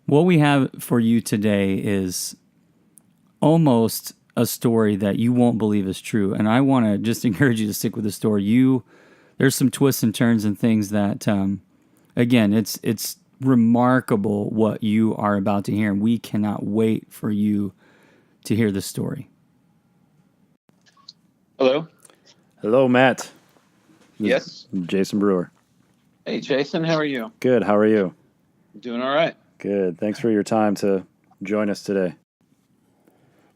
What we have for you today is almost a story that you won't believe is true. And I want to just encourage you to stick with the story. There's some twists and turns and things that, again, it's remarkable what you are about to hear. And we cannot wait for you to hear the story. Hello. Hello, Matt. Yes. Jason Brewer. Hey, Jason. How are you? Good. How are you? Doing all right. Good. Thanks for your time to join us today.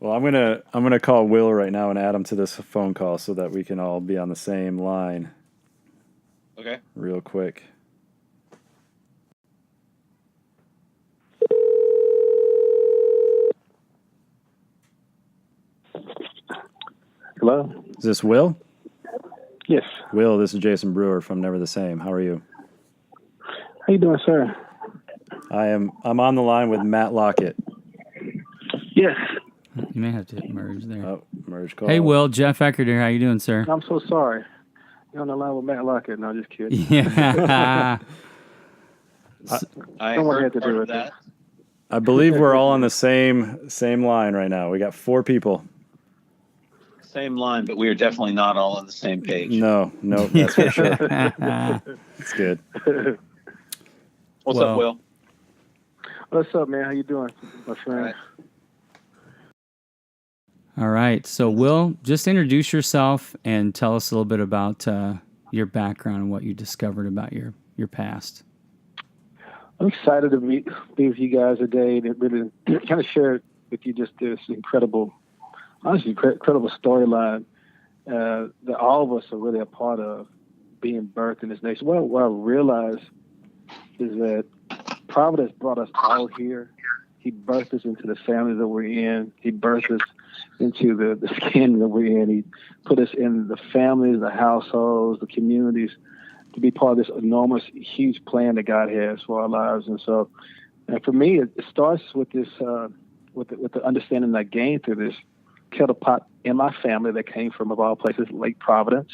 Well, I'm gonna call Will right now and add him to this phone call so that we can all be on the same line. Okay. Real quick. Hello? Is this Will? Yes. Will, this is Jason Brewer from Never the Same. How are you? How you doing, sir? I'm on the line with Matt Lockett. Yes. You may have to merge there. Oh, merge call. Hey, Will, Jeff Eckert here. How you doing, sir? I'm so sorry. You're on the line with Matt Lockett. No, just kidding. Yeah. I Someone heard had to part do of it. that. I believe we're all on the same line right now. We got 4 people. Same line, but we are definitely not all on the same page. No, that's for sure. It's good. What's up, Will? What's up, man? How you doing, my friend? All right. All right. So, Will, just introduce yourself and tell us a little bit about your background and what you discovered about your past. I'm excited to be with you guys today and really kind of share with you just this incredible storyline that all of us are really a part of being birthed in this nation. What I realize is that Providence brought us all here. He birthed us into the family that we're in. He birthed us into the skin that we're in. He put us in the families, the households, the communities to be part of this enormous, huge plan that God has for our lives. And so, and for me, it starts with this, with the understanding I gained through this kettle pot in my family that came from, of all places, Lake Providence,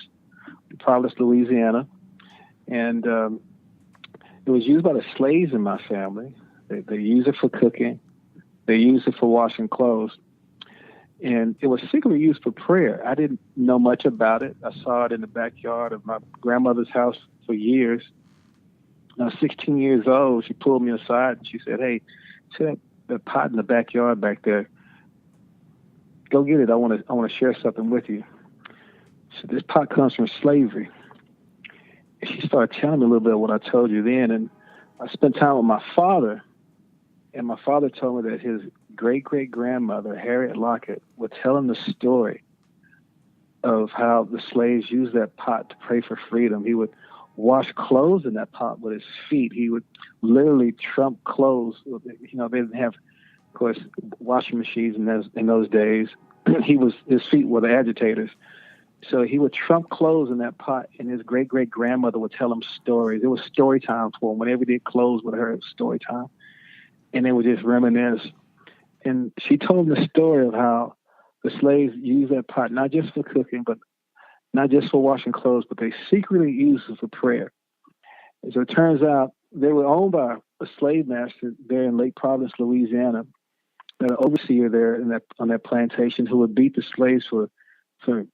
Louisiana. And it was used by the slaves in my family. They use it for cooking. They use it for washing clothes. And it was secretly used for prayer. I didn't know much about it. I saw it in the backyard of my grandmother's house for years. When I was 16 years old, she pulled me aside and she said, "Hey, see that pot in the backyard back there? Go get it. I want to share something with you." So this pot comes from slavery. And she started telling me a little bit of what I told you then. And I spent time with my father. And my father told me that his great-great-grandmother, Harriet Lockett, would tell him the story of how the slaves used that pot to pray for freedom. He would wash clothes in that pot with his feet. He would literally trump clothes. You know, they didn't have, of course, washing machines in those days. His feet were the agitators. So he would trump clothes in that pot, and his great-great-grandmother would tell him stories. It was story time for him. Whenever he did clothes with her, it was story time. And they would just reminisce. And she told him the story of how the slaves used that pot, not just for cooking, but not just for washing clothes, but they secretly used it for prayer. And so it turns out they were owned by a slave master there in Lake Providence, Louisiana, an overseer there on that plantation who would beat the slaves for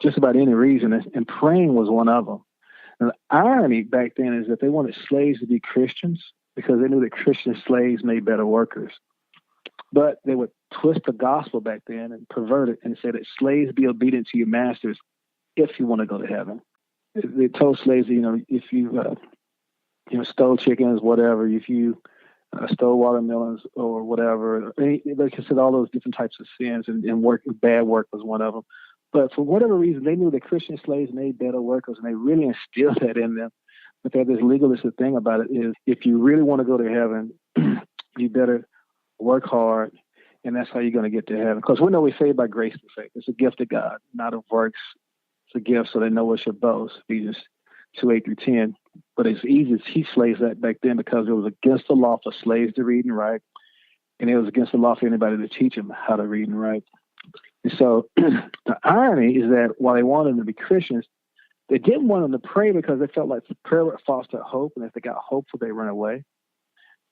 just about any reason, and praying was one of them. And the irony back then is that they wanted slaves to be Christians because they knew that Christian slaves made better workers. But they would twist the gospel back then and pervert it and say that slaves be obedient to your masters if you want to go to heaven. They told slaves, if you stole chickens, whatever, if you stole watermelons or whatever, they considered all those different types of sins, and bad work was one of them. But for whatever reason, they knew that Christian slaves made better workers, and they really instilled that in them. But there's this legalistic thing about it is, if you really want to go to heaven, you better work hard, and that's how you're going to get to heaven. Because we know we're saved by grace through faith. It's a gift of God, not of works. It's a gift so they know what should boast. Ephesians 2:8-10. But it's easy to teach slaves that back then because it was against the law for slaves to read and write, and it was against the law for anybody to teach them how to read and write. And so the irony is that while they wanted them to be Christians, they didn't want them to pray because they felt like prayer would foster hope, and if they got hopeful, they run away.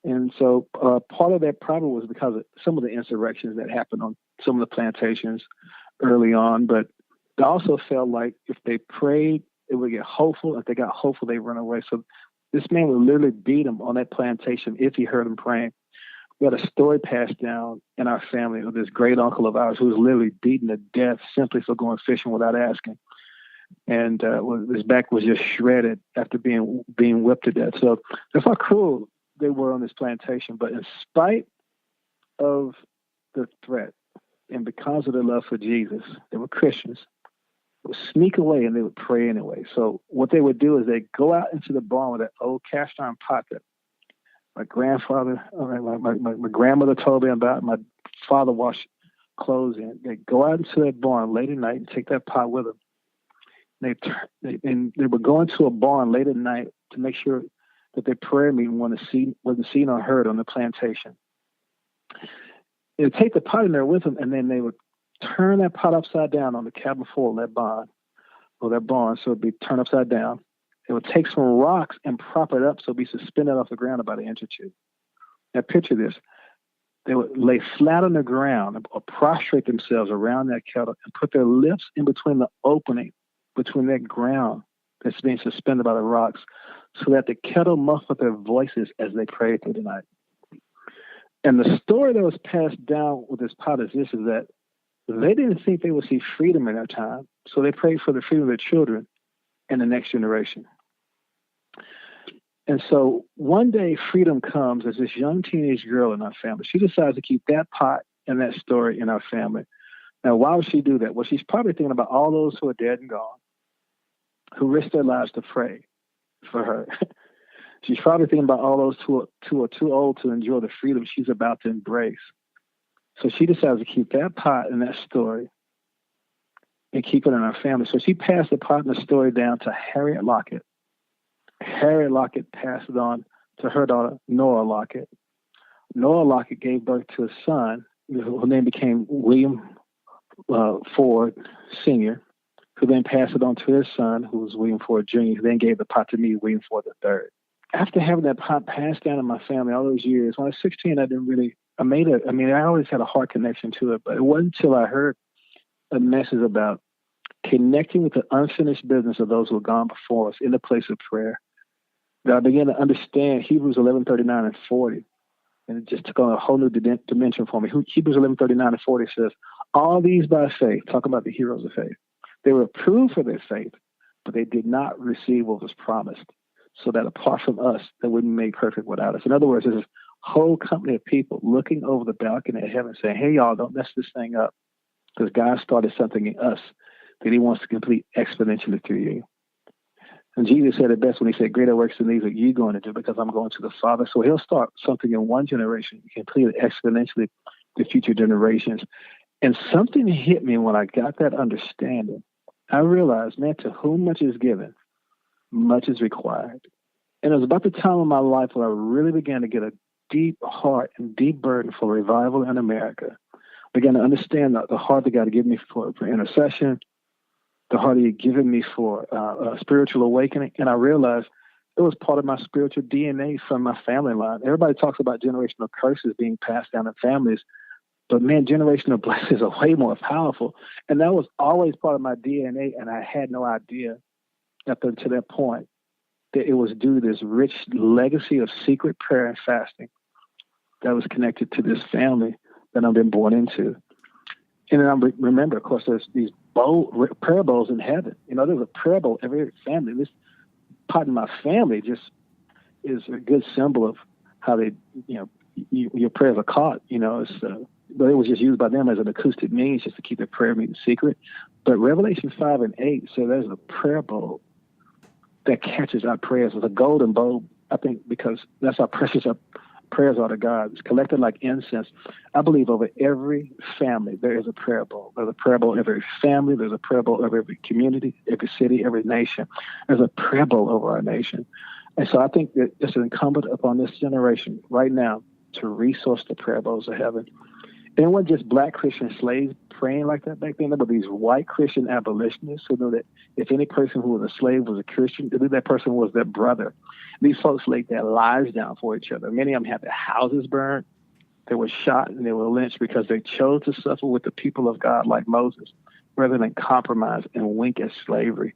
And so part of that problem was because of some of the insurrections that happened on some of the plantations early on. But they also felt like if they prayed, it would get hopeful. If they got hopeful, they run away. So this man would literally beat them on that plantation if he heard them praying. We had a story passed down in our family of this great uncle of ours who was literally beaten to death simply for going fishing without asking. And his back was just shredded after being whipped to death. So that's how cruel they were on this plantation. But in spite of the threat and because of their love for Jesus, they were Christians. They would sneak away and they would pray anyway. So what they would do is they'd go out into the barn with that old cast iron pot that my grandfather, my grandmother told me about. My father washed clothes in. They'd go out into that barn late at night and take that pot with them. They would go into a barn late at night to make sure that their prayer meeting wasn't seen or heard on the plantation. They'd take the pot in there with them, and then they would turn that pot upside down on the cabin floor of that barn, so it'd be turned upside down. They would take some rocks and prop it up so it'd be suspended off the ground about an inch or two. Now picture this. They would lay flat on the ground or prostrate themselves around that kettle and put their lips in between the opening between that ground that's being suspended by the rocks so that the kettle muffled their voices as they prayed through the night. And the story that was passed down with this pot is this, is that they didn't think they would see freedom in their time, so they prayed for the freedom of their children and the next generation. And so one day freedom comes as this young teenage girl in our family. She decides to keep that pot and that story in our family. Now, why would she do that? Well, she's probably thinking about all those who are dead and gone, who risked their lives to pray for her. She's probably thinking about all those who are too old to enjoy the freedom she's about to embrace. So she decides to keep that pot and that story and keep it in our family. So she passed the pot and the story down to Harriet Lockett. Harriet Lockett passed it on to her daughter, Noah Lockett. Noah Lockett gave birth to a son, whose name became William Ford Sr., who then passed it on to his son, who was William Ford Jr., who then gave the pot to me, William Ford III. After having that pot passed down in my family all those years, when I was 16, I always had a heart connection to it, but it wasn't until I heard a message about connecting with the unfinished business of those who have gone before us in the place of prayer that I began to understand Hebrews 11:39 and 40. And it just took on a whole new dimension for me. Hebrews 11:39 and 40 says, all these by faith, talk about the heroes of faith, they were approved for their faith, but they did not receive what was promised, so that apart from us, they wouldn't be made perfect without us. In other words, there's this whole company of people looking over the balcony of heaven saying, hey, y'all, don't mess this thing up, because God started something in us that he wants to complete exponentially through you. And Jesus said it best when he said, greater works than these are you going to do because I'm going to the Father. So he'll start something in one generation, complete it exponentially to future generations. And something hit me when I got that understanding. I realized, man, to whom much is given, much is required. And it was about the time of my life where I really began to get a deep heart and deep burden for revival in America. I began to understand the heart that God had given me for intercession, the heart he had given me for spiritual awakening. And I realized it was part of my spiritual DNA from my family line. Everybody talks about generational curses being passed down in families, but man, generational blessings are way more powerful. And that was always part of my DNA, and I had no idea up until that point that it was due to this rich legacy of secret prayer and fasting that was connected to this family that I've been born into. And then I remember, of course, there's these prayer bowls in heaven. There's a prayer bowl every family. This part in my family just is a good symbol of how they, your prayers are caught. But it was just used by them as an acoustic means just to keep their prayer meeting secret. But Revelation 5 and 8 says there's a prayer bowl that catches our prayers. It's a golden bowl, I think, because that's how precious our prayers are to God. It's collected like incense. I believe over every family there is a prayer bowl. There's a prayer bowl every family. There's a prayer bowl over every community, every city, every nation. There's a prayer bowl over our nation. And so I think that it's incumbent upon this generation right now to resource the prayer bowls of heaven And it wasn't just black Christian slaves praying like that back then. There were these white Christian abolitionists who knew that if any person who was a slave was a Christian, they knew that person was their brother. These folks laid their lives down for each other. Many of them had their houses burned. They were shot and they were lynched because they chose to suffer with the people of God like Moses rather than compromise and wink at slavery.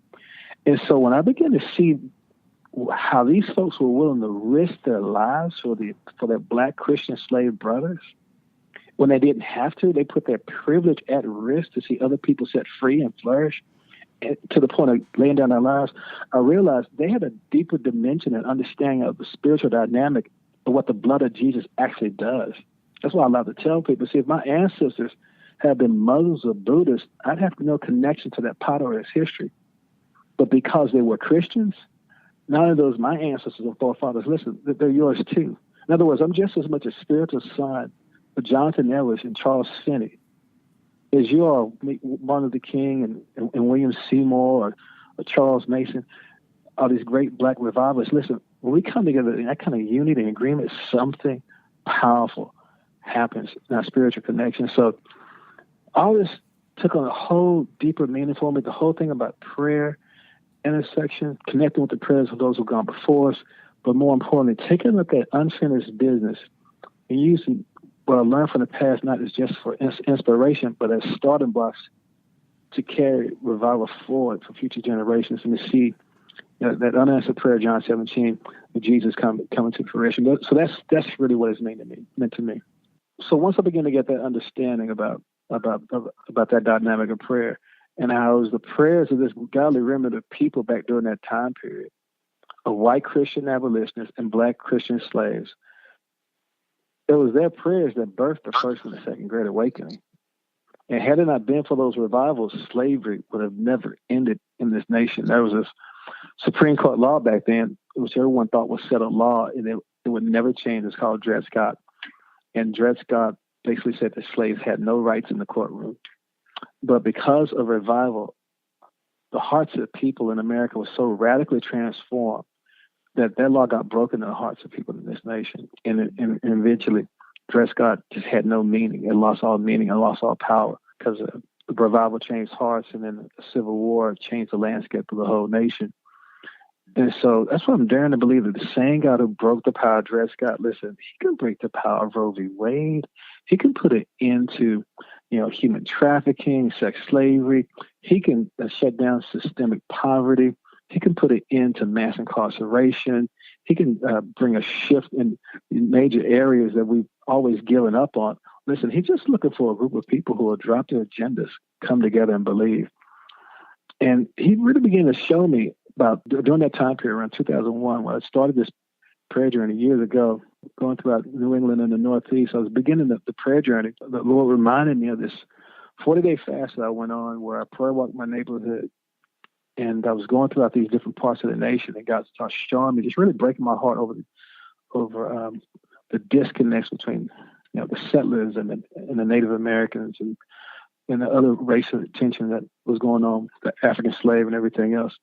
And so when I began to see how these folks were willing to risk their lives for their black Christian slave brothers, when they didn't have to, they put their privilege at risk to see other people set free and flourish, and to the point of laying down their lives. I realized they had a deeper dimension and understanding of the spiritual dynamic of what the blood of Jesus actually does. That's why I love to tell people, see, if my ancestors had been Muslims or Buddhists, I'd have no connection to that part of its history. But because they were Christians, not only those my ancestors and forefathers, listen, they're yours too. In other words, I'm just as much a spiritual son of Jonathan Edwards and Charles Finney as you are Martin Luther King and William Seymour or Charles Mason, all these great black revivalists. Listen, when we come together in that kind of unity and agreement, something powerful happens in our spiritual connection. So all this took on a whole deeper meaning for me. The whole thing about prayer, intersection, connecting with the prayers of those who've gone before us, but more importantly, taking a look at unfinished business and using what I learned from the past, not as just for inspiration, but as starting blocks to carry revival forward for future generations and to see that unanswered prayer, John 17, with Jesus coming to fruition. So that's really what it's meant to me. So once I began to get that understanding about that dynamic of prayer and how it was the prayers of this godly remnant of people back during that time period of white Christian abolitionists and black Christian slaves, it was their prayers that birthed the first and the second Great Awakening. And had it not been for those revivals, slavery would have never ended in this nation. There was this Supreme Court law back then, which everyone thought was settled law, and it would never change. It's called Dred Scott. And Dred Scott basically said that slaves had no rights in the courtroom. But because of revival, the hearts of people in America were so radically transformed that law got broken in the hearts of people in this nation. And eventually, Dred Scott just had no meaning. It lost all meaning and lost all power because the revival changed hearts, and then the Civil War changed the landscape of the whole nation. And so that's what I'm daring to believe, that the same God who broke the power of Dred Scott, listen, he can break the power of Roe v. Wade. He can put it into, human trafficking, sex slavery. He can shut down systemic poverty. He can put it into mass incarceration. He can bring a shift in major areas that we've always given up on. Listen, he's just looking for a group of people who will drop their agendas, come together and believe. And he really began to show me about during that time period, around 2001, when I started this prayer journey years ago, going throughout New England and the Northeast. I was beginning the prayer journey. The Lord reminded me of this 40-day fast that I went on where I prayer walked my neighborhood. And I was going throughout these different parts of the nation, and God started showing me, just really breaking my heart over the disconnects between the settlers and the Native Americans and the other racial tension that was going on, the African slave and everything else.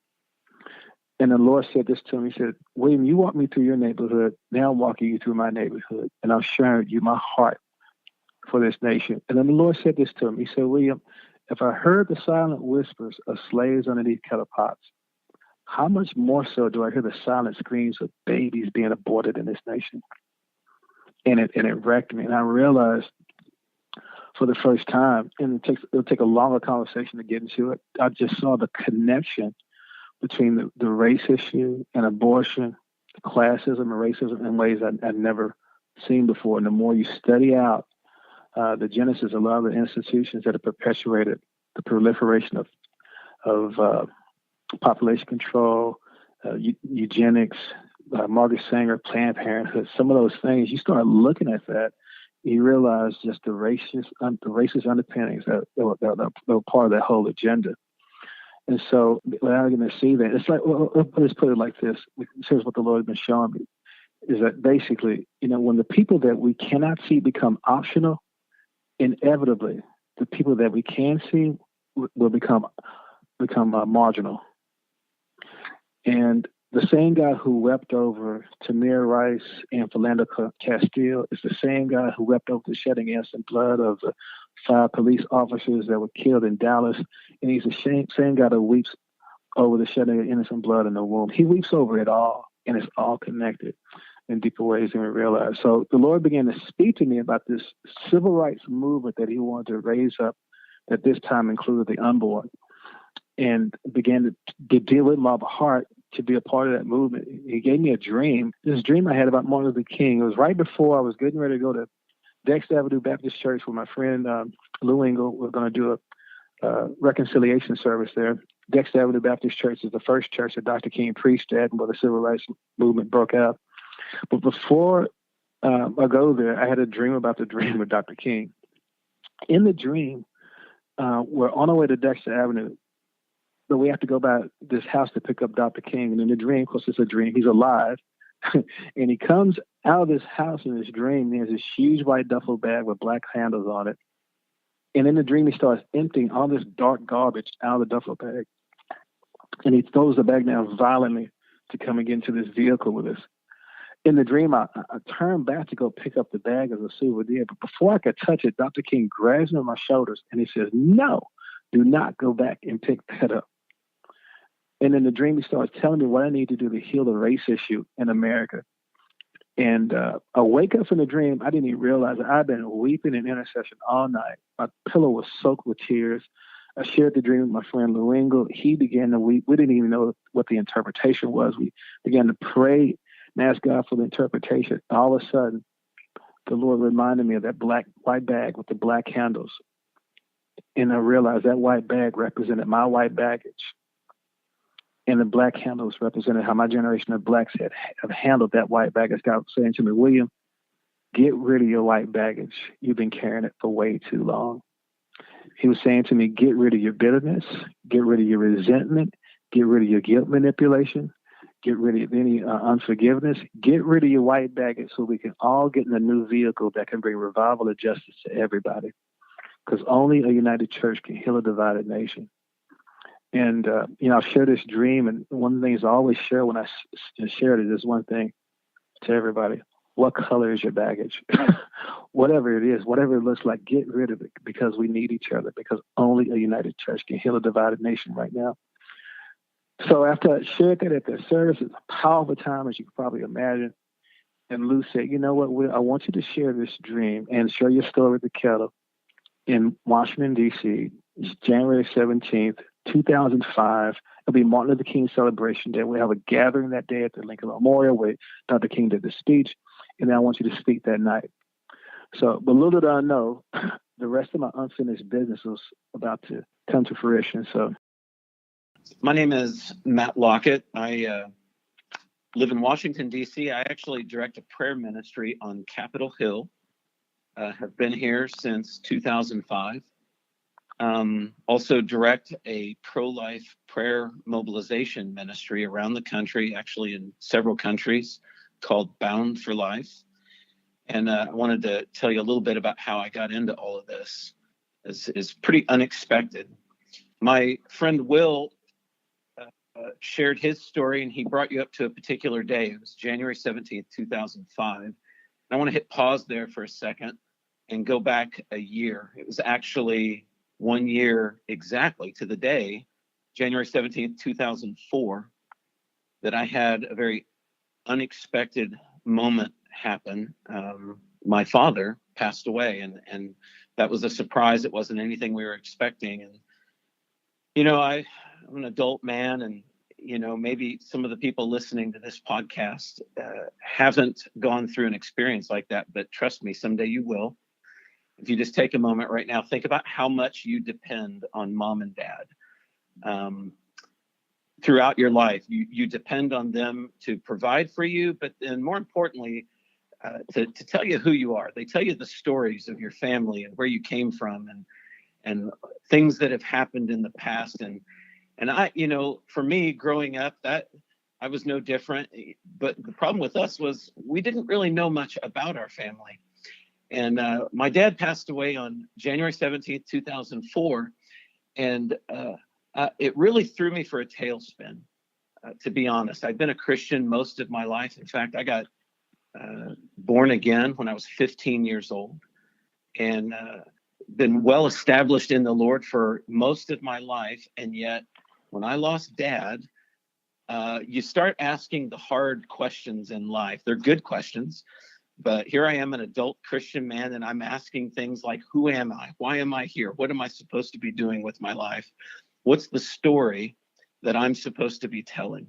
And the Lord said this to me. He said, William, you walk me through your neighborhood. Now I'm walking you through my neighborhood, and I'm sharing with you my heart for this nation. And then the Lord said this to him. He said, William, if I heard the silent whispers of slaves underneath kettle pots, how much more so do I hear the silent screams of babies being aborted in this nation? And it wrecked me. And I realized for the first time, and it'll take a longer conversation to get into it, I just saw the connection between the race issue and abortion, classism and racism in ways I'd never seen before. And the more you study out the genesis of a lot of the institutions that have perpetuated the proliferation of population control, eugenics, Margaret Sanger, Planned Parenthood, some of those things, you start looking at that, you realize just the racist underpinnings that were part of that whole agenda. And so without going to see that, it's like, well, let's put it like this. Here's what the Lord has been showing me, is that basically, when the people that we cannot see become optional, inevitably, the people that we can see will become marginal. And The same guy who wept over Tamir Rice and Philando Castile is the same guy who wept over the shedding innocent blood of the 5 police officers that were killed in Dallas. And he's the same guy that weeps over the shedding of innocent blood in the womb. He weeps over it all, and it's all connected in deeper ways than we realize. So the Lord began to speak to me about this civil rights movement that he wanted to raise up, that this time included the unborn, and began to deal with my heart to be a part of that movement. He gave me a dream. This dream I had about Martin Luther King. It was right before I was getting ready to go to Dexter Avenue Baptist Church with my friend Lou Engle. We're going to do a reconciliation service there. Dexter Avenue Baptist Church is the first church that Dr. King preached at where the civil rights movement broke out. But before I go there, I had a dream about the dream of Dr. King. In the dream, we're on our way to Dexter Avenue, but we have to go by this house to pick up Dr. King. And in the dream, of course, it's a dream. He's alive. And he comes out of this house in this dream. There's this huge white duffel bag with black handles on it. And in the dream, he starts emptying all this dark garbage out of the duffel bag. And he throws the bag down violently to come and get into this vehicle with us. In the dream, I turned back to go pick up the bag as a souvenir. But before I could touch it, Dr. King grabs me on my shoulders and he says, "No, do not go back and pick that up." And in the dream, he starts telling me what I need to do to heal the race issue in America. And I wake up from the dream. I didn't even realize it. I've been weeping in intercession all night. My pillow was soaked with tears. I shared the dream with my friend Lou Engle. He began to weep. We didn't even know what the interpretation was. We began to pray and ask God for the interpretation. All of a sudden, the Lord reminded me of that white bag with the black handles. And I realized that white bag represented my white baggage. And the black handles represented how my generation of blacks have handled that white baggage. God was saying to me, "William, get rid of your white baggage. You've been carrying it for way too long." He was saying to me, get rid of your bitterness, get rid of your resentment, get rid of your guilt manipulation, get rid of any unforgiveness, get rid of your white baggage so we can all get in a new vehicle that can bring revival and justice to everybody. Because only a united church can heal a divided nation. And, I'll share this dream. And one of the things I always share when I shared it is one thing to everybody. What color is your baggage? Whatever it is, whatever it looks like, get rid of it because we need each other, because only a united church can heal a divided nation right now. So after I shared that at the service, it's a powerful time, as you can probably imagine. And Lou said, "You know what, Will, I want you to share this dream and share your story with the kettle in Washington, D.C. It's January 17th, 2005. It'll be Martin Luther King Celebration Day. We'll have a gathering that day at the Lincoln Memorial where Dr. King did the speech, and then I want you to speak that night." So, but little did I know, the rest of my unfinished business was about to come to fruition. So, My name is Matt Lockett. I live in Washington, D.C. I actually direct a prayer ministry on Capitol Hill. Have been here since 2005. Also direct a pro-life prayer mobilization ministry around the country, actually in several countries, called Bound for Life. And I wanted to tell you a little bit about how I got into all of this. It's pretty unexpected. My friend Will shared his story, and he brought you up to a particular day. It was January 17th, 2005. And I want to hit pause there for a second and go back a year. It was actually 1 year exactly to the day, January 17th, 2004, that I had a very unexpected moment happen. My father passed away, and that was a surprise. It wasn't anything we were expecting. And, I'm an adult man, and, maybe some of the people listening to this podcast haven't gone through an experience like that, but trust me, someday you will. If you just take a moment right now, think about how much you depend on mom and dad. Throughout your life, you depend on them to provide for you, but then more importantly, to tell you who you are. They tell you the stories of your family and where you came from and things that have happened in the past. And I, for me growing up, that I was no different. But the problem with us was we didn't really know much about our family. And my dad passed away on January 17th, 2004. And it really threw me for a tailspin. to be honest. I've been a Christian most of my life. In fact, I got born again when I was 15 years old, and been well established in the Lord for most of my life. And yet, when I lost Dad, you start asking the hard questions in life. They're good questions, but here I am, an adult Christian man, and I'm asking things like, who am I? Why am I here? What am I supposed to be doing with my life? What's the story that I'm supposed to be telling?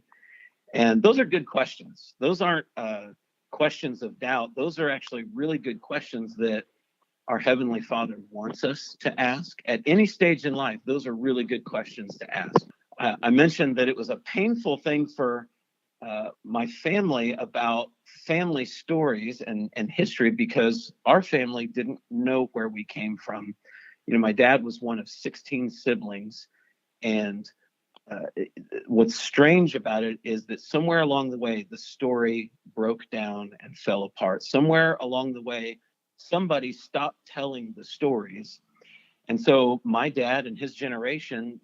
And those are good questions. Those aren't questions of doubt. Those are actually really good questions that our Heavenly Father wants us to ask at any stage in life. Those are really good questions to ask. I mentioned that it was a painful thing for my family about family stories and history, because our family didn't know where we came from. You know, my dad was one of 16 siblings, and what's strange about it is that somewhere along the way, the story broke down and fell apart. Somewhere along the way, somebody stopped telling the stories. And so my dad and his generation,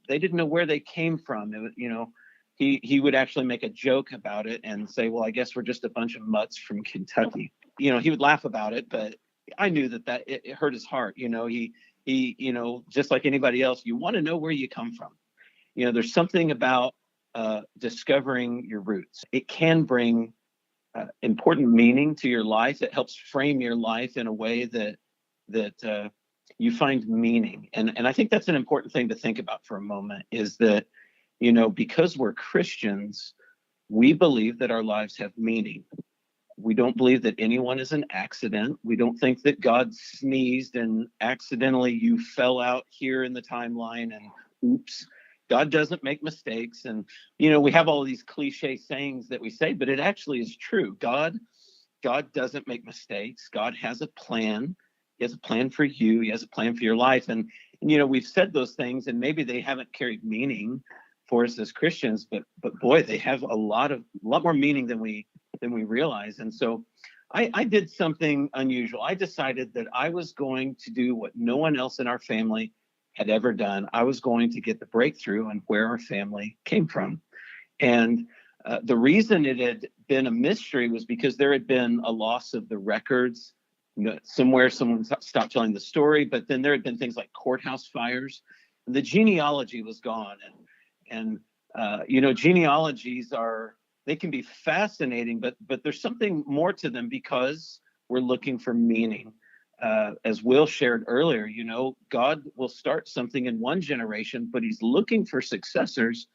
they didn't know where they came from. It was, you know, he would actually make a joke about it and say, well, I guess we're just a bunch of mutts from Kentucky. You know, he would laugh about it, but I knew that it hurt his heart. You know, he, you know, just like anybody else, you want to know where you come from. You know, there's something about discovering your roots. It can bring important meaning to your life. It helps frame your life in a way that you find meaning. And I think that's an important thing to think about for a moment, is that, you know, because we're Christians, we believe that our lives have meaning. We don't believe that anyone is an accident. We don't think that God sneezed and accidentally you fell out here in the timeline and oops. God doesn't make mistakes. And, you know, we have all these cliche sayings that we say, but it actually is true. God doesn't make mistakes. God has a plan. He has a plan for you. He has a plan for your life. And you know, we've said those things, and maybe they haven't carried meaning for us as Christians, but boy, they have a lot more meaning than we realize. And so I did something unusual. I decided that I was going to do what no one else in our family had ever done. I was going to get the breakthrough on where our family came from. And the reason it had been a mystery was because there had been a loss of the records. You know, somewhere someone stopped telling the story, but then there had been things like courthouse fires. And the genealogy was gone. And you know, genealogies they can be fascinating, but there's something more to them because we're looking for meaning. As Will shared earlier, you know, God will start something in one generation, but he's looking for successors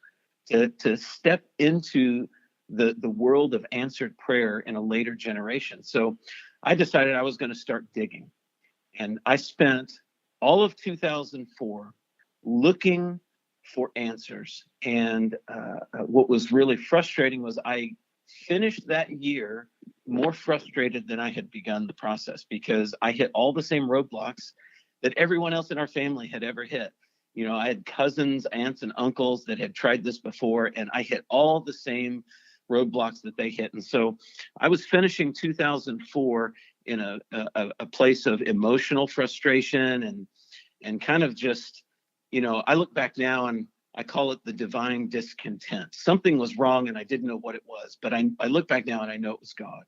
to step into the world of answered prayer in a later generation. So I decided I was going to start digging. And I spent all of 2004 looking for answers. And what was really frustrating was I finished that year more frustrated than I had begun the process, because I hit all the same roadblocks that everyone else in our family had ever hit. You know, I had cousins, aunts, and uncles that had tried this before, and I hit all the same roadblocks that they hit. And so I was finishing 2004 in a place of emotional frustration and kind of just, you know, I look back now and I call it the divine discontent. Something was wrong and I didn't know what it was, but I look back now and I know it was God.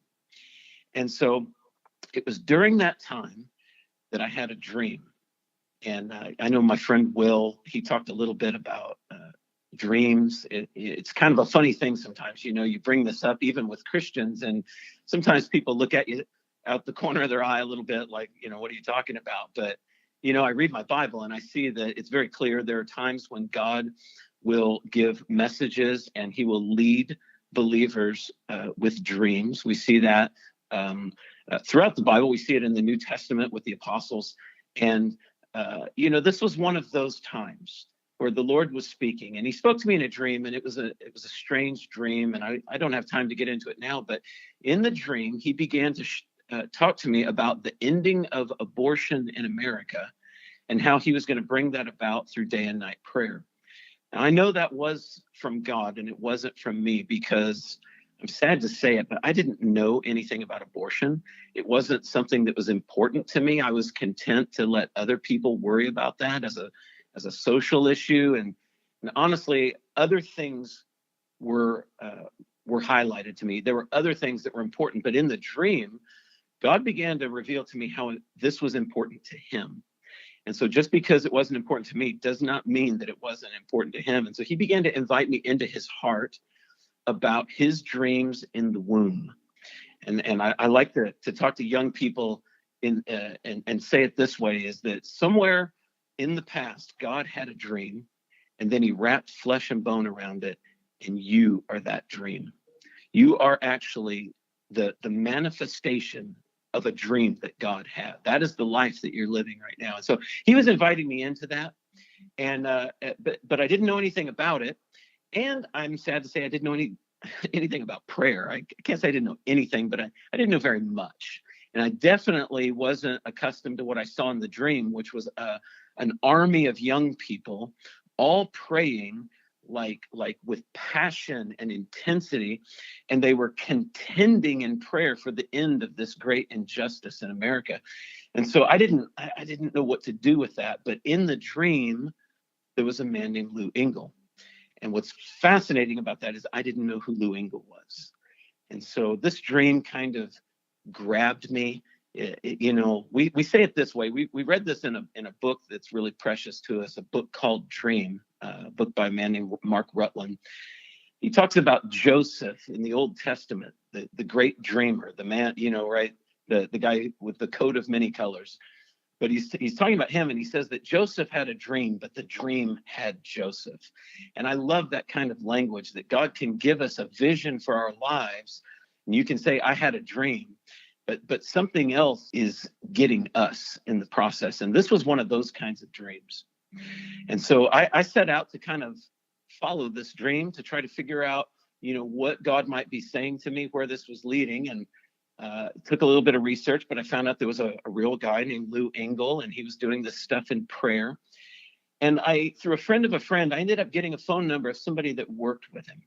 And so it was during that time that I had a dream. And I know my friend Will, he talked a little bit about dreams. It's kind of a funny thing sometimes, you know, you bring this up even with Christians, and sometimes people look at you out the corner of their eye a little bit like, you know, what are you talking about? But, you know, I read my Bible and I see that it's very clear there are times when God will give messages and he will lead believers with dreams. We see that throughout the Bible. We see it in the New Testament with the apostles. And, you know, this was one of those times where the Lord was speaking, and he spoke to me in a dream, and it was a strange dream. And I don't have time to get into it now, but in the dream, he began to talk to me about the ending of abortion in America and how he was going to bring that about through day and night prayer. Now, I know that was from God and it wasn't from me, because I'm sad to say it, but I didn't know anything about abortion. It wasn't something that was important to me. I was content to let other people worry about that as a social issue. And honestly, other things were highlighted to me. There were other things that were important, but in the dream, God began to reveal to me how this was important to him. And so just because it wasn't important to me does not mean that it wasn't important to him. And so he began to invite me into his heart about his dreams in the womb. And I like to talk to young people and say it this way, is that somewhere in the past, God had a dream, and then he wrapped flesh and bone around it, and you are that dream. You are actually the manifestation of a dream that God had. That is the life that you're living right now. And so he was inviting me into that, and but I didn't know anything about it, and I'm sad to say I didn't know anything about prayer. I can't say I didn't know anything, but I didn't know very much. And I definitely wasn't accustomed to what I saw in the dream, which was an army of young people all praying like with passion and intensity, and they were contending in prayer for the end of this great injustice in America. And so I didn't know what to do with that. But in the dream, there was a man named Lou Engle. And what's fascinating about that is I didn't know who Lou Engle was. And so this dream kind of grabbed me. We say it this way. We read this in a book that's really precious to us, a book called Dream, a book by a man named Mark Rutland. He talks about Joseph in the Old Testament, the great dreamer, the man, right? The guy with the coat of many colors. But he's talking about him, and he says that Joseph had a dream, but the dream had Joseph. And I love that kind of language, that God can give us a vision for our lives, and you can say, I had a dream, but something else is getting us in the process. And this was one of those kinds of dreams. And so I set out to kind of follow this dream, to try to figure out, what God might be saying to me, where this was leading. And took a little bit of research, but I found out there was a real guy named Lou Engle, and he was doing this stuff in prayer. And through a friend of a friend, I ended up getting a phone number of somebody that worked with him.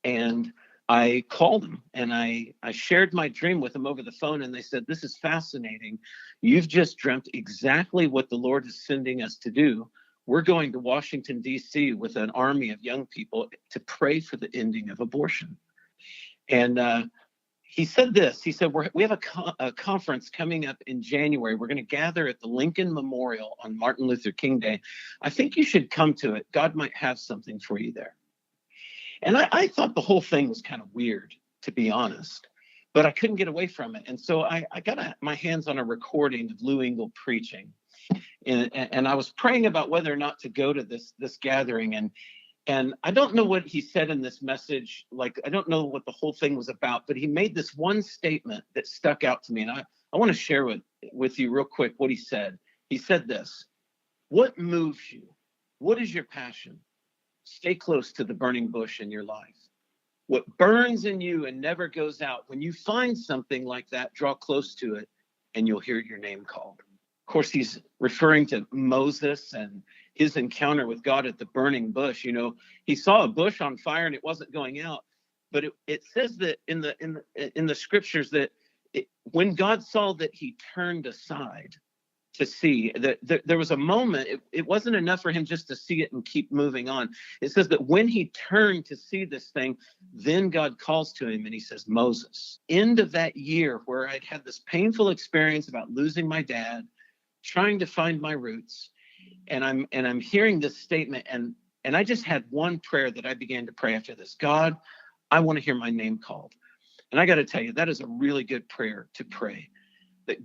And I called him, and I shared my dream with him over the phone, and they said, this is fascinating. You've just dreamt exactly what the Lord is sending us to do. We're going to Washington, D.C. with an army of young people to pray for the ending of abortion. And he said this. He said, we have a conference coming up in January. We're going to gather at the Lincoln Memorial on Martin Luther King Day. I think you should come to it. God might have something for you there. And I thought the whole thing was kind of weird, to be honest, but I couldn't get away from it. And so I got my hands on a recording of Lou Engle preaching. And I was praying about whether or not to go to this gathering. And I don't know what he said in this message. I don't know what the whole thing was about, but he made this one statement that stuck out to me. And I want to share with you real quick what he said. He said this: what moves you? What is your passion? Stay close to the burning bush in your life. What burns in you and never goes out, when you find something like that, draw close to it and you'll hear your name called. Of course, he's referring to Moses and his encounter with God at the burning bush. He saw a bush on fire and it wasn't going out. But it says that in the scriptures that when God saw that, he turned aside to see that there was a moment. It wasn't enough for him just to see it and keep moving on. It says that when he turned to see this thing, then God calls to him and he says, Moses. End of that year where I'd had this painful experience about losing my dad, trying to find my roots, and I'm hearing this statement, and I just had one prayer that I began to pray after this. God, I want to hear my name called. And I got to tell you, that is a really good prayer to pray. That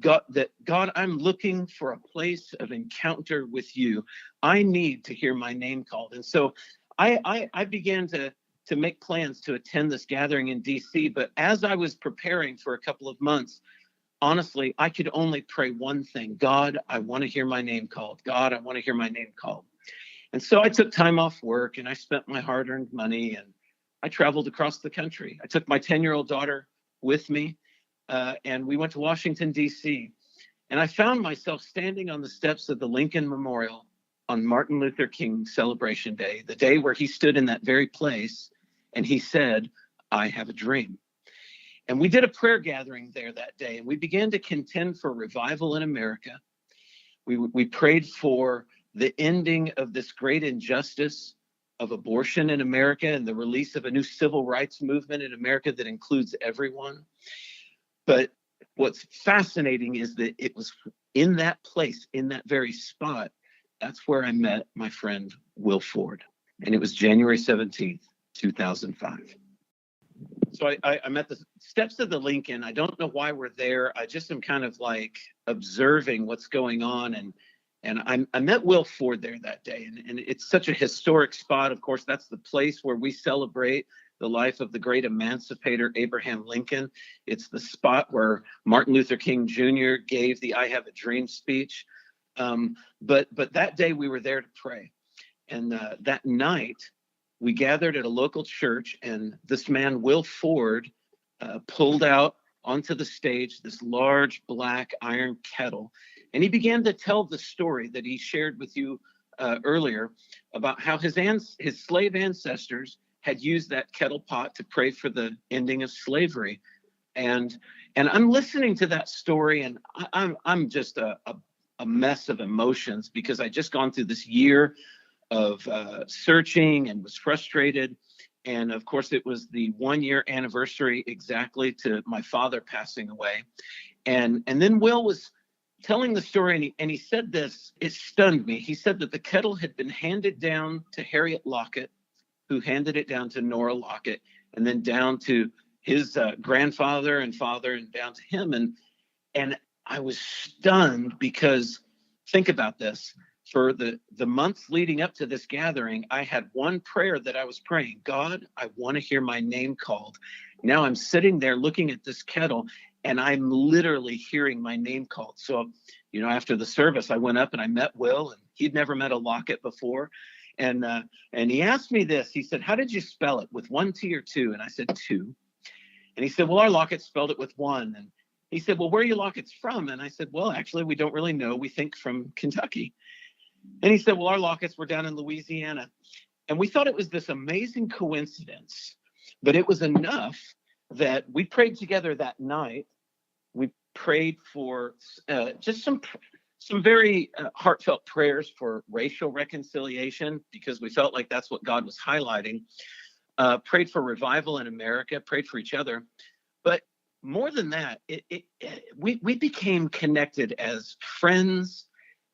God, I'm looking for a place of encounter with you. I need to hear my name called. And so I began to make plans to attend this gathering in DC. But as I was preparing for a couple of months, honestly, I could only pray one thing: God, I want to hear my name called. God, I want to hear my name called. And so I took time off work, and I spent my hard-earned money, and I traveled across the country. I took my 10-year-old daughter with me, and we went to Washington, D.C. And I found myself standing on the steps of the Lincoln Memorial on Martin Luther King Celebration Day, the day where he stood in that very place, and he said, I have a dream. And we did a prayer gathering there that day, and we began to contend for revival in America. We prayed for the ending of this great injustice of abortion in America and the release of a new civil rights movement in America that includes everyone. But what's fascinating is that it was in that place, in that very spot, that's where I met my friend Will Ford. And it was January 17th, 2005. So I'm at the steps of the Lincoln. I don't know why we're there. I just am kind of like observing what's going on. And I met Will Ford there that day. And it's such a historic spot. Of course, that's the place where we celebrate the life of the great emancipator Abraham Lincoln. It's the spot where Martin Luther King Jr. gave the I Have a Dream speech. But that day we were there to pray. And that night we gathered at a local church, and this man, Will Ford, pulled out onto the stage this large black iron kettle. And he began to tell the story that he shared with you earlier about how his slave ancestors had used that kettle pot to pray for the ending of slavery. And I'm listening to that story, and I'm just a mess of emotions, because I just gone through this year of searching and was frustrated. And of course, it was the 1-year anniversary exactly to my father passing away. And then Will was telling the story, and he said this, it stunned me. He said that the kettle had been handed down to Harriet Lockett, who handed it down to Nora Lockett, and then down to his grandfather and father, and down to him. And I was stunned, because think about this. For the months leading up to this gathering, I had one prayer that I was praying: God, I want to hear my name called. Now I'm sitting there looking at this kettle, and I'm literally hearing my name called. So, after the service, I went up and I met Will, and he'd never met a Lockett before. And he asked me this. He said, how did you spell it, with 1 T or 2? And I said 2. And he said, well, our Lockett spelled it with 1. And he said, well, where are you Lockett's from? And I said, well, actually, we don't really know. We think from Kentucky. And he said, well, our Locketts were down in Louisiana. And we thought it was this amazing coincidence, but it was enough that we prayed together that night. We prayed for just some very heartfelt prayers for racial reconciliation, because we felt like that's what God was highlighting. Prayed for revival in America, prayed for each other. But more than that, we became connected as friends,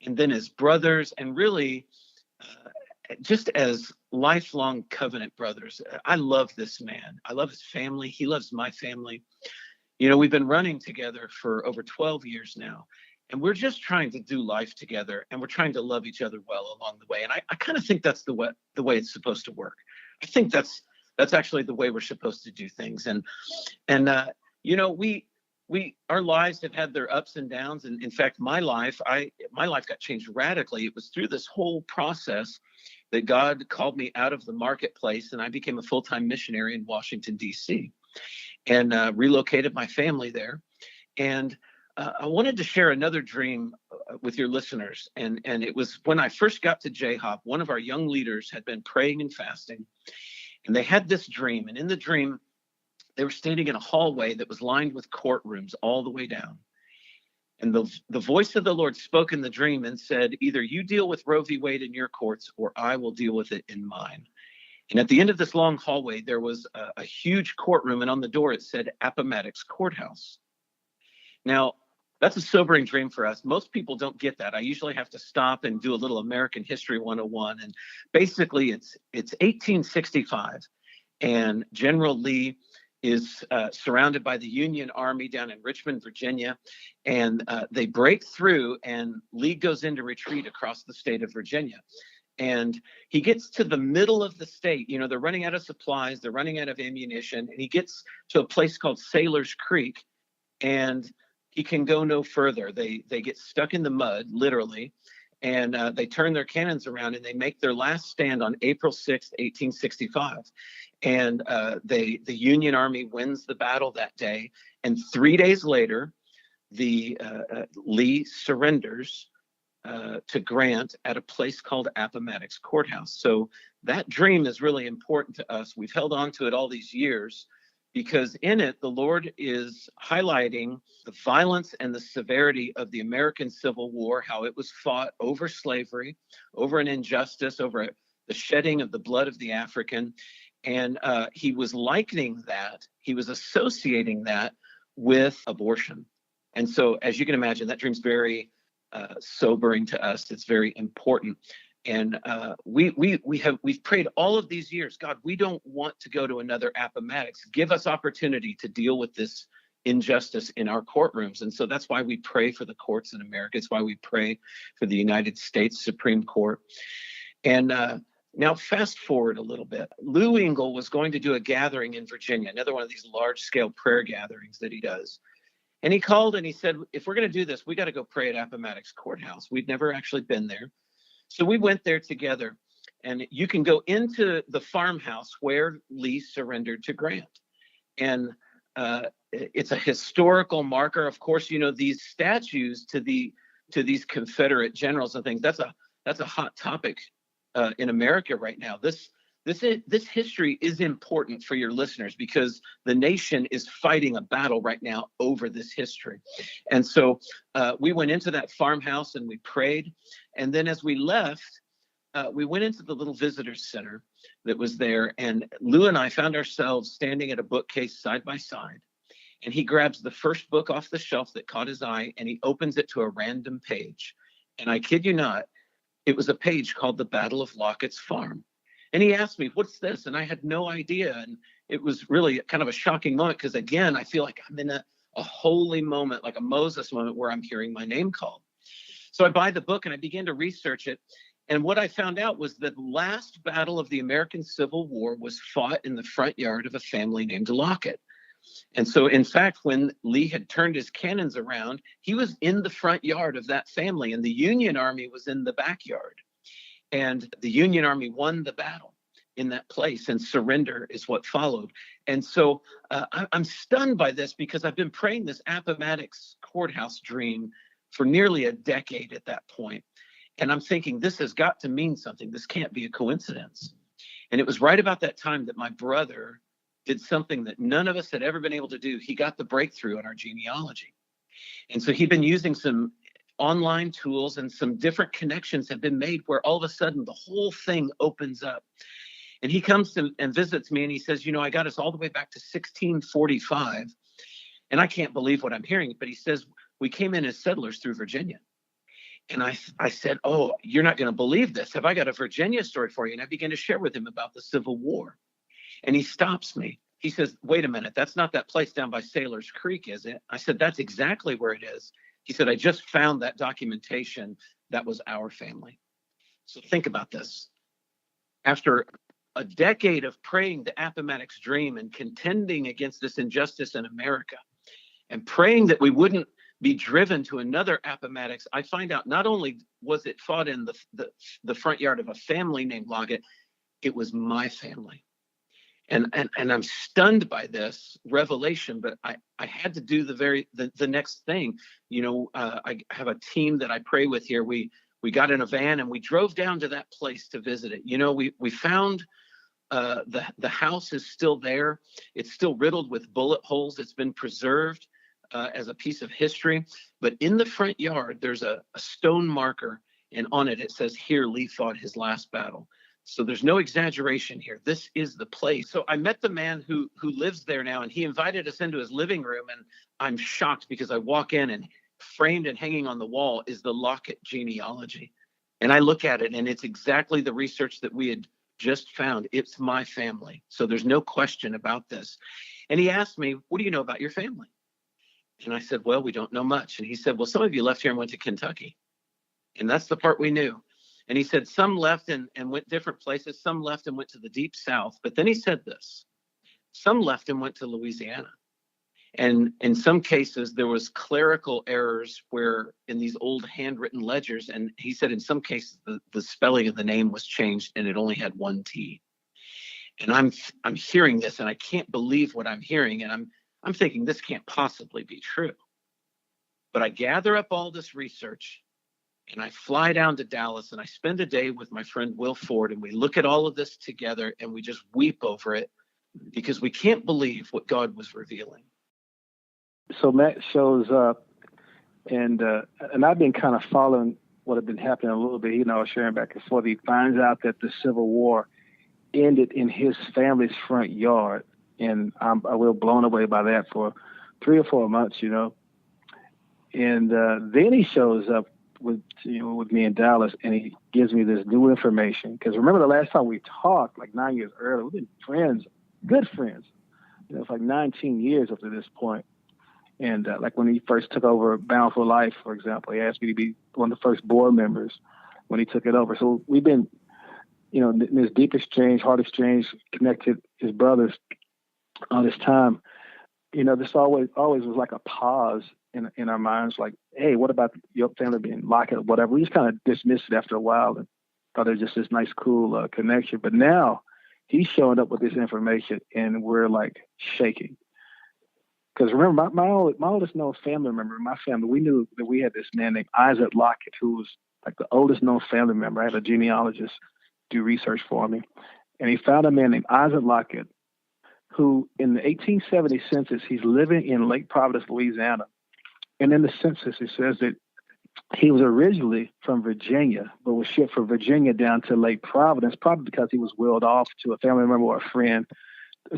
and then as brothers, and really just as lifelong covenant brothers. I love this man. I love his family. He loves my family. We've been running together for over 12 years now, and we're just trying to do life together, and we're trying to love each other well along the way. And I kind of think that's the way it's supposed to work. I think that's actually the way we're supposed to do things. And our lives have had their ups and downs. And in fact, my life got changed radically. It was through this whole process that God called me out of the marketplace, and I became a full-time missionary in Washington, D.C., and relocated my family there. And I wanted to share another dream with your listeners. And it was when I first got to J-Hop, one of our young leaders had been praying and fasting, and they had this dream. And in the dream, they were standing in a hallway that was lined with courtrooms all the way down. And the voice of the Lord spoke in the dream and said, either you deal with Roe v. Wade in your courts, or I will deal with it in mine. And at the end of this long hallway, there was a huge courtroom, and on the door it said Appomattox Courthouse. Now, that's a sobering dream for us. Most people don't get that. I usually have to stop and do a little American History 101. And basically, it's 1865, and General Lee is surrounded by the Union Army down in Richmond, Virginia, and they break through, and Lee goes into retreat across the state of Virginia. And he gets to the middle of the state. They're running out of supplies, they're running out of ammunition, and he gets to a place called Sailor's Creek, and he can go no further. They get stuck in the mud, literally, and they turn their cannons around, and they make their last stand on April 6th, 1865. And the Union Army wins the battle that day. And 3 days later, Lee surrenders to Grant at a place called Appomattox Courthouse. So that dream is really important to us. We've held on to it all these years, because in it, the Lord is highlighting the violence and the severity of the American Civil War, how it was fought over slavery, over an injustice, over the shedding of the blood of the African. And he was likening that, he was associating that with abortion. And so, as you can imagine, that dream's very sobering to us. It's very important. And we've prayed all of these years, God, we don't want to go to another Appomattox. Give us opportunity to deal with this injustice in our courtrooms. And so that's why we pray for the courts in America. It's why we pray for the United States Supreme Court. And now fast forward a little bit. Lou Engle was going to do a gathering in Virginia, another one of these large-scale prayer gatherings that he does. And he called and he said, if we're going to do this, we got to go pray at Appomattox Courthouse. We'd never actually been there. So we went there together. And you can go into the farmhouse where Lee surrendered to Grant. And it's a historical marker. Of course, you know, these statues to these Confederate generals and things, that's a hot topic in America right now. This history is important for your listeners because the nation is fighting a battle right now over this history. And so we went into that farmhouse and we prayed. And then as we left, we went into the little visitor center that was there. And Lou and I found ourselves standing at a bookcase side by side. And he grabs the first book off the shelf that caught his eye and he opens it to a random page. And I kid you not, it was a page called The Battle of Lockett's Farm. And he asked me, what's this? And I had no idea. And it was really kind of a shocking moment because, again, I feel like I'm in a holy moment, like a Moses moment where I'm hearing my name called. So I buy the book and I began to research it. And what I found out was that the last battle of the American Civil War was fought in the front yard of a family named Lockett. And so, in fact, when Lee had turned his cannons around, he was in the front yard of that family, and the Union Army was in the backyard. And the Union Army won the battle in that place, and surrender is what followed. And so I'm stunned by this because I've been praying this Appomattox Courthouse dream for nearly a decade at that point. And I'm thinking, this has got to mean something. This can't be a coincidence. And it was right about that time that my brother did something that none of us had ever been able to do. He got the breakthrough in our genealogy. And so he'd been using some online tools and some different connections have been made where all of a sudden the whole thing opens up. And he comes to and visits me and he says, you know, I got us all the way back to 1645. And I can't believe what I'm hearing, but he says, we came in as settlers through Virginia. And I said, oh, you're not going to believe this. Have I got a Virginia story for you? And I began to share with him about the Civil War. And he stops me. He says, wait a minute, that's not that place down by Sailor's Creek, is it? I said, that's exactly where it is. He said, I just found that documentation. That was our family. So think about this. After a decade of praying the Appomattox dream and contending against this injustice in America and praying that we wouldn't be driven to another Appomattox, I find out not only was it fought in the front yard of a family named Lockett, it was my family. And I'm stunned by this revelation, but I had to do the next thing. You know, I have a team that I pray with here. We got in a van and we drove down to that place to visit it. You know, we found the house is still there. It's still riddled with bullet holes. It's been preserved as a piece of history. But in the front yard, there's a stone marker, and on it says, "Here Lee fought his last battle." So there's no exaggeration here. This is the place. So I met the man who lives there now, and he invited us into his living room. And I'm shocked because I walk in and framed and hanging on the wall is the Lockett genealogy. And I look at it and it's exactly the research that we had just found. It's my family. So there's no question about this. And he asked me, what do you know about your family? And I said, well, we don't know much. And he said, well, some of you left here and went to Kentucky. And that's the part we knew. And he said some left and went different places. Some left and went to the deep south. But then he said this, some left and went to Louisiana. And in some cases, there was clerical errors where in these old handwritten ledgers. And he said in some cases, the spelling of the name was changed and it only had one T. And I'm hearing this and I can't believe what I'm hearing. And I'm thinking this can't possibly be true. But I gather up all this research and I fly down to Dallas and I spend a day with my friend Will Ford and we look at all of this together and we just weep over it because we can't believe what God was revealing. So Matt shows up and I've been kind of following what had been happening a little bit. He and I were sharing back and forth. He finds out that the Civil War ended in his family's front yard. And I was blown away by that for 3 or 4 months, And then he shows up with me in Dallas, and he gives me this new information. Because remember the last time we talked, like 9 years earlier, we've been friends, good friends. It's like 19 years up to this point. And like when he first took over Bound for Life, for example, he asked me to be one of the first board members when he took it over. So we've been, in this deep exchange, heart exchange, connected as brothers all this time. This always was like a pause in our minds, like, hey, what about your family being Lockett or whatever? We just kind of dismissed it after a while and thought it was just this nice, cool connection. But now he's showing up with this information, and we're like shaking. Because remember, my oldest known family member in my family, we knew that we had this man named Isaac Lockett, who was like the oldest known family member. I had a genealogist do research for me. And he found a man named Isaac Lockett, who in the 1870 census, he's living in Lake Providence, Louisiana. And in the census, it says that he was originally from Virginia, but was shipped from Virginia down to Lake Providence, probably because he was willed off to a family member or a friend,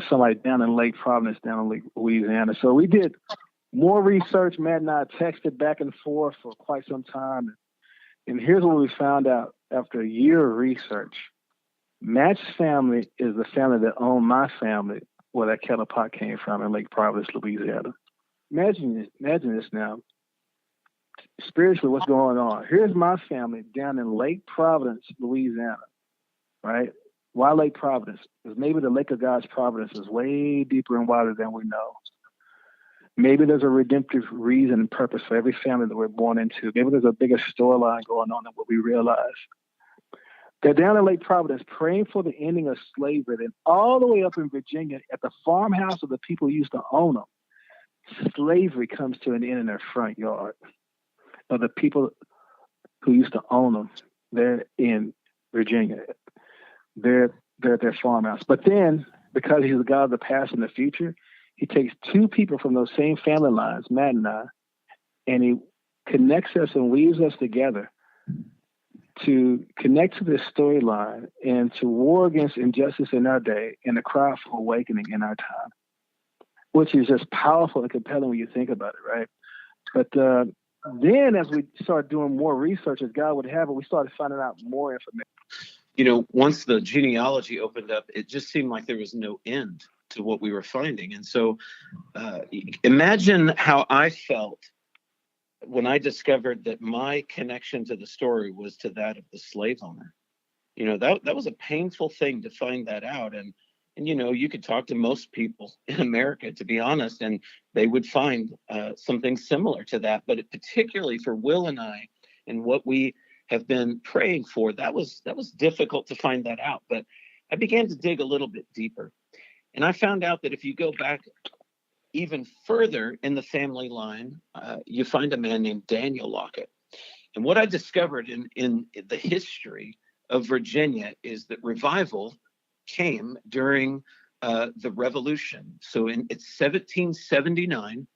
somebody down in Lake Providence, down in Lake Louisiana. So we did more research. Matt and I texted back and forth for quite some time. And here's what we found out after a year of research. Matt's family is the family that owned my family, where that kettle pot came from in Lake Providence, Louisiana. Imagine this now. Spiritually, what's going on? Here's my family down in Lake Providence, Louisiana, right? Why Lake Providence? Because maybe the Lake of God's Providence is way deeper and wider than we know. Maybe there's a redemptive reason and purpose for every family that we're born into. Maybe there's a bigger storyline going on than what we realize. They're down in Lake Providence praying for the ending of slavery. Then all the way up in Virginia at the farmhouse of the people who used to own them, slavery comes to an end in their front yard of the people who used to own them. They're in Virginia. They're at their farmhouse. But then, because he's the God of the past and the future, he takes 2 people from those same family lines, Matt and I, and he connects us and weaves us together to connect to this storyline and to war against injustice in our day and the cry for awakening in our time, which is just powerful and compelling when you think about it, right? But then as we started doing more research, as God would have it, we started finding out more information. Once the genealogy opened up, it just seemed like there was no end to what we were finding. And so imagine how I felt when I discovered that my connection to the story was to that of the slave owner. That was a painful thing to find that out. And you could talk to most people in America, to be honest, and they would find something similar to that. But particularly for Will and I, and what we have been praying for, that was difficult to find that out. But I began to dig a little bit deeper, and I found out that if you go back even further in the family line, you find a man named Daniel Lockett. And what I discovered in the history of Virginia is that revival came during the Revolution. So it's 1779,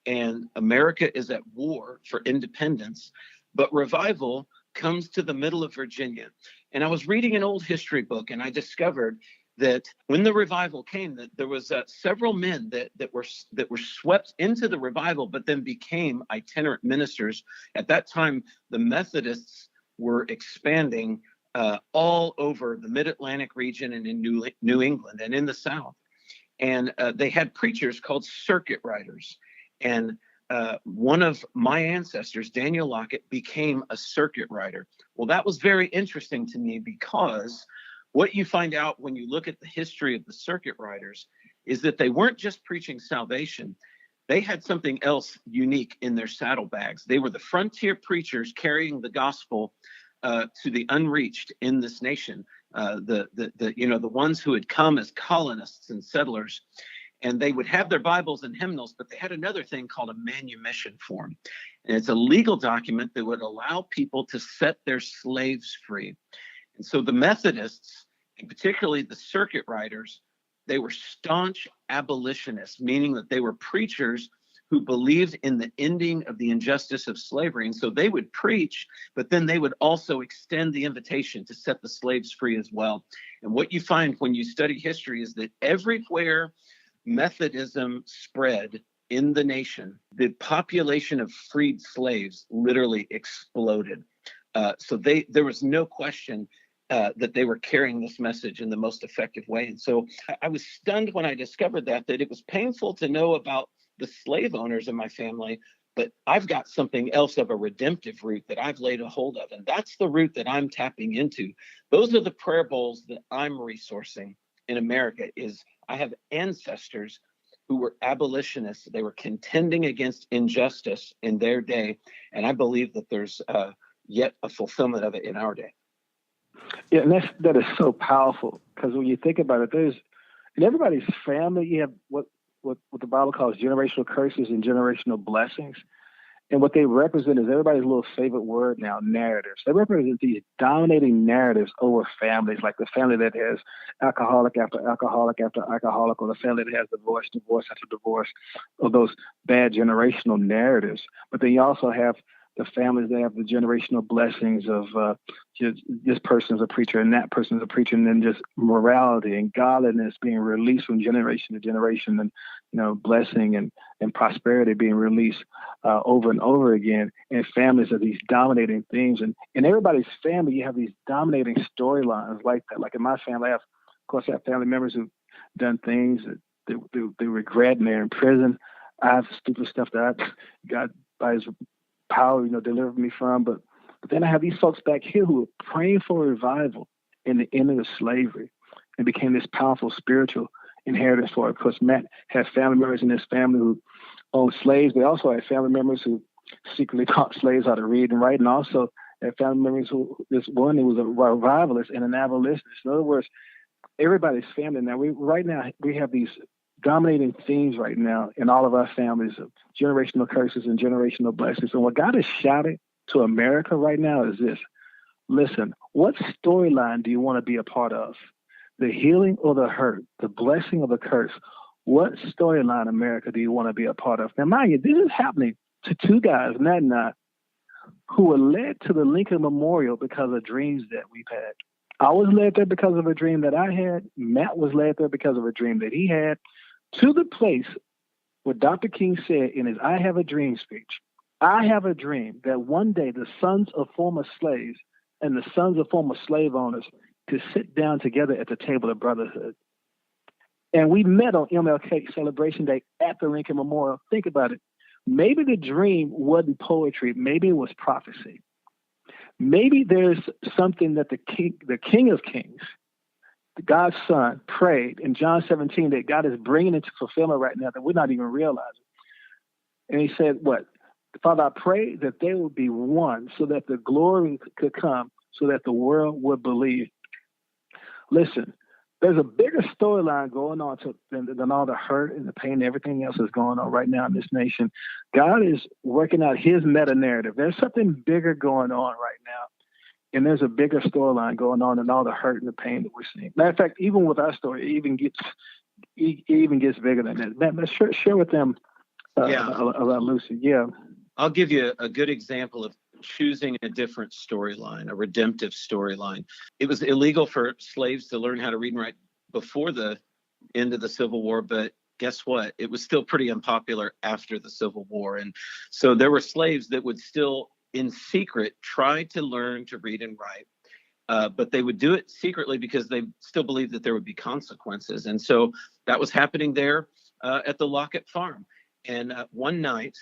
and America is at war for independence, but revival comes to the middle of Virginia. And I was reading an old history book, and I discovered that when the revival came, that there was several men that were swept into the revival, but then became itinerant ministers. At that time, the Methodists were expanding all over the Mid-Atlantic region and in New England and in the South. And they had preachers called circuit riders. And one of my ancestors, Daniel Lockett, became a circuit rider. Well, that was very interesting to me, because what you find out when you look at the history of the circuit riders is that they weren't just preaching salvation. They had something else unique in their saddlebags. They were the frontier preachers carrying the gospel to the unreached in this nation, the ones who had come as colonists and settlers. And they would have their Bibles and hymnals, but they had another thing called a manumission form. And it's a legal document that would allow people to set their slaves free. And so the Methodists, and particularly the circuit riders, they were staunch abolitionists, meaning that they were preachers who believed in the ending of the injustice of slavery. And so they would preach, but then they would also extend the invitation to set the slaves free as well. And what you find when you study history is that everywhere Methodism spread in the nation, the population of freed slaves literally exploded. So there was no question that they were carrying this message in the most effective way. And so I was stunned when I discovered that it was painful to know about the slave owners in my family, but I've got something else of a redemptive root that I've laid a hold of. And that's the root that I'm tapping into. Those are the prayer bowls that I'm resourcing in America. Is I have ancestors who were abolitionists. They were contending against injustice in their day. And I believe that there's yet a fulfillment of it in our day. Yeah, and that is so powerful, because when you think about it, there's in everybody's family, you have what the Bible calls generational curses and generational blessings. And what they represent is everybody's little favorite word now, narratives. They represent these dominating narratives over families, like the family that has alcoholic after alcoholic after alcoholic, or the family that has divorce after divorce, or those bad generational narratives. But then you also have the families that have the generational blessings of this person's a preacher and that person's a preacher, and then just morality and godliness being released from generation to generation, and blessing and prosperity being released over and over again. And families are these dominating themes, and in everybody's family you have these dominating storylines like that. Like in my family, I have family members who've done things that they regret and they're in prison. I have stupid stuff that God by His power, delivered me from. But then I have these folks back here who are praying for revival in the ending of slavery, and became this powerful spiritual inheritance for it. Of course, Matt had family members in his family who owned slaves. They also had family members who secretly taught slaves how to read and write, and also had family members this one who was a revivalist and an abolitionist. In other words, everybody's family. Now we have these dominating themes right now in all of our families of generational curses and generational blessings. And what God is shouting to America right now is this: listen, what storyline do you want to be a part of? The healing or the hurt, the blessing or the curse? What storyline, America, do you want to be a part of? Now, mind you, this is happening to two guys, Matt and I, who were led to the Lincoln Memorial because of dreams that we've had. I was led there because of a dream that I had. Matt was led there because of a dream that he had, to the place where Dr. King said in his I Have a Dream speech, I have a dream that one day the sons of former slaves and the sons of former slave owners to sit down together at the table of brotherhood. And we met on MLK Celebration Day at the Lincoln Memorial. Think about it. Maybe the dream wasn't poetry. Maybe it was prophecy. Maybe there's something that the King of Kings, God's Son, prayed in John 17 that God is bringing into fulfillment right now that we're not even realizing. And he said, what? Father, I pray that they will be one so that the glory could come, so that the world would believe. Listen, there's a bigger storyline going on than all the hurt and the pain and everything else that's going on right now in this nation. God is working out His meta-narrative. There's something bigger going on right now. And there's a bigger storyline going on than all the hurt and the pain that we're seeing. Matter of fact, even with our story, it even gets bigger than that. Matt, share with them about Lucy. Yeah. I'll give you a good example of choosing a different storyline, a redemptive storyline. It was illegal for slaves to learn how to read and write before the end of the Civil War, but guess what? It was still pretty unpopular after the Civil War. And so there were slaves that would still, in secret, try to learn to read and write, but they would do it secretly because they still believed that there would be consequences. And so that was happening there at the Lockett farm. And one night,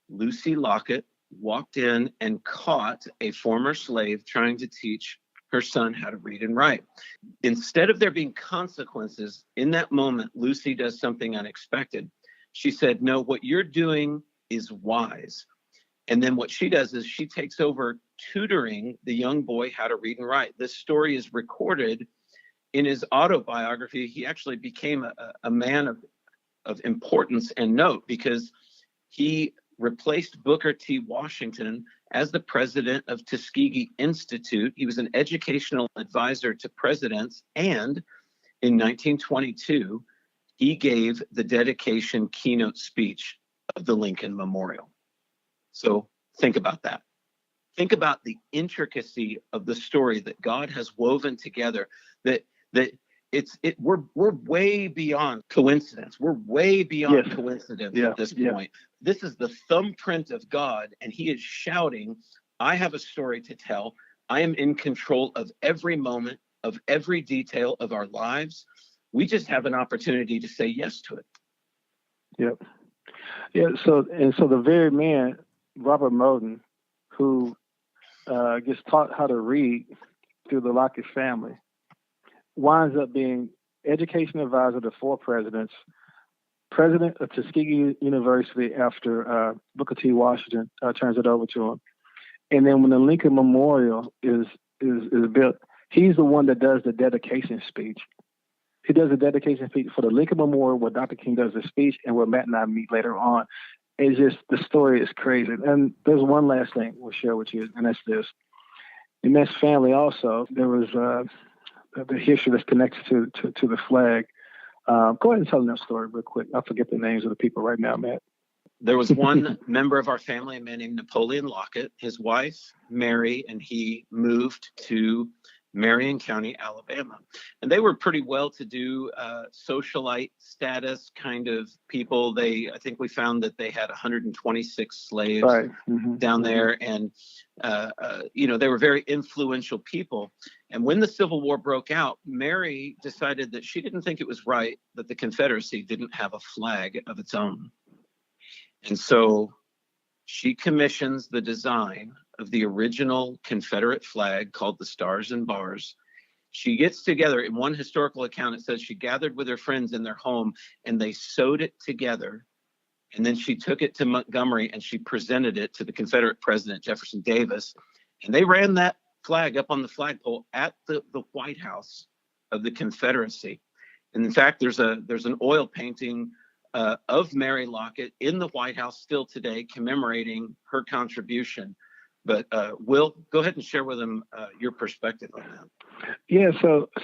Lucy Lockett walked in and caught a former slave trying to teach her son how to read and write. Instead of there being consequences, in that moment, Lucy does something unexpected. She said, no, what you're doing is wise. And then what she does is she takes over tutoring the young boy how to read and write. This story is recorded in his autobiography. He actually became a man of importance and note because he replaced Booker T. Washington as the president of Tuskegee Institute. He was an educational advisor to presidents. And in 1922, he gave the dedication keynote speech of the Lincoln Memorial. So think about that. Think about the intricacy of the story that God has woven together. That we're way beyond coincidence. We're way beyond coincidence at this point. This is the thumbprint of God, and He is shouting, "I have a story to tell. I am in control of every moment, of every detail of our lives. We just have an opportunity to say yes to it." Yep. Yeah. So the very man, Robert Moden, who gets taught how to read through the Lockett family, winds up being education advisor to 4 presidents, president of Tuskegee University after Booker T. Washington turns it over to him. And then when the Lincoln Memorial is built, he's the one that does the dedication speech. He does the dedication speech for the Lincoln Memorial, where Dr. King does the speech, and where Matt and I meet later on. It's just, the story is crazy. And there's one last thing we'll share with you, and that's this. In this family also, there was the history that's connected to the flag. Go ahead and tell them that story real quick. I forget the names of the people right now, Matt. There was one member of our family, a man named Napoleon Lockett. His wife, Mary, and he moved to Marion County, Alabama. And they were pretty well-to-do socialite status kind of people. I think we found that they had 126 slaves down there. And, they were very influential people. And when the Civil War broke out, Mary decided that she didn't think it was right that the Confederacy didn't have a flag of its own. And so she commissions the design of the original Confederate flag called the Stars and Bars. She gets together. In one historical account, it says she gathered with her friends in their home and they sewed it together. And then she took it to Montgomery and she presented it to the Confederate President, Jefferson Davis. And they ran that flag up on the flagpole at the White House of the Confederacy. And in fact, there's an oil painting of Mary Lockett in the White House still today, commemorating her contribution. But Will, go ahead and share with them your perspective on that. Yeah,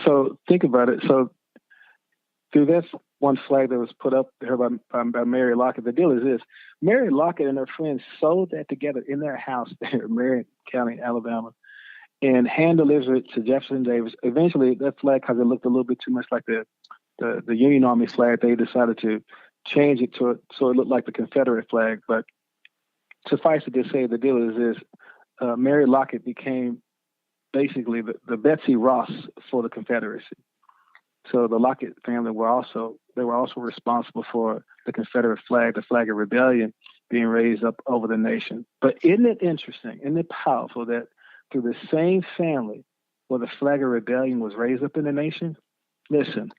so think about it. So through that one flag that was put up there by Mary Lockett, the deal is this: Mary Lockett and her friends sewed that together in their house there in Marion County, Alabama, and hand-delivered it to Jefferson Davis. Eventually, that flag, because it looked a little bit too much like the Union Army flag, they decided to change it so it looked like the Confederate flag. But suffice it to say, the deal is this: Mary Lockett became basically the Betsy Ross for the Confederacy. So the Lockett family were also responsible for the Confederate flag, the flag of rebellion, being raised up over the nation. But isn't it interesting, isn't it powerful that through the same family where the flag of rebellion was raised up in the nation, listen,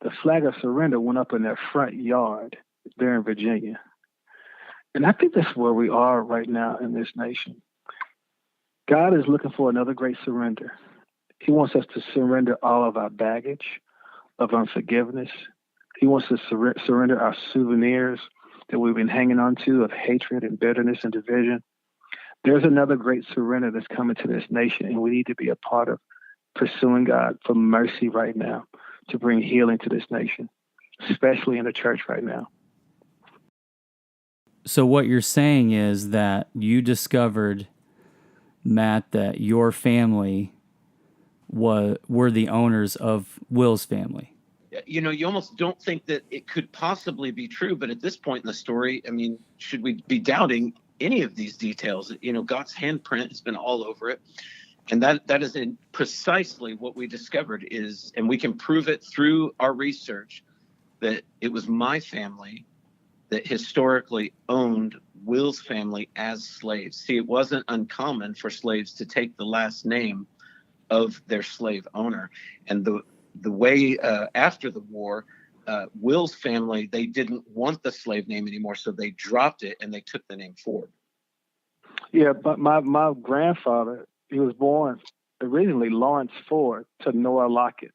the flag of surrender went up in their front yard there in Virginia. And I think that's where we are right now in this nation. God is looking for another great surrender. He wants us to surrender all of our baggage of unforgiveness. He wants us to surrender our souvenirs that we've been hanging on to of hatred and bitterness and division. There's another great surrender that's coming to this nation, and we need to be a part of pursuing God for mercy right now to bring healing to this nation, especially in the church right now. So what you're saying is that you discovered, Matt, that your family were the owners of Will's family. You almost don't think that it could possibly be true, but at this point in the story, I mean, should we be doubting any of these details? God's handprint has been all over it. And that is precisely what we discovered is, and we can prove it through our research, that it was my family that historically owned Will's family as slaves. See, it wasn't uncommon for slaves to take the last name of their slave owner. And the way after the war, Will's family, they didn't want the slave name anymore, so they dropped it and they took the name Ford. Yeah, but my grandfather, he was born originally Lawrence Ford to Noah Lockett.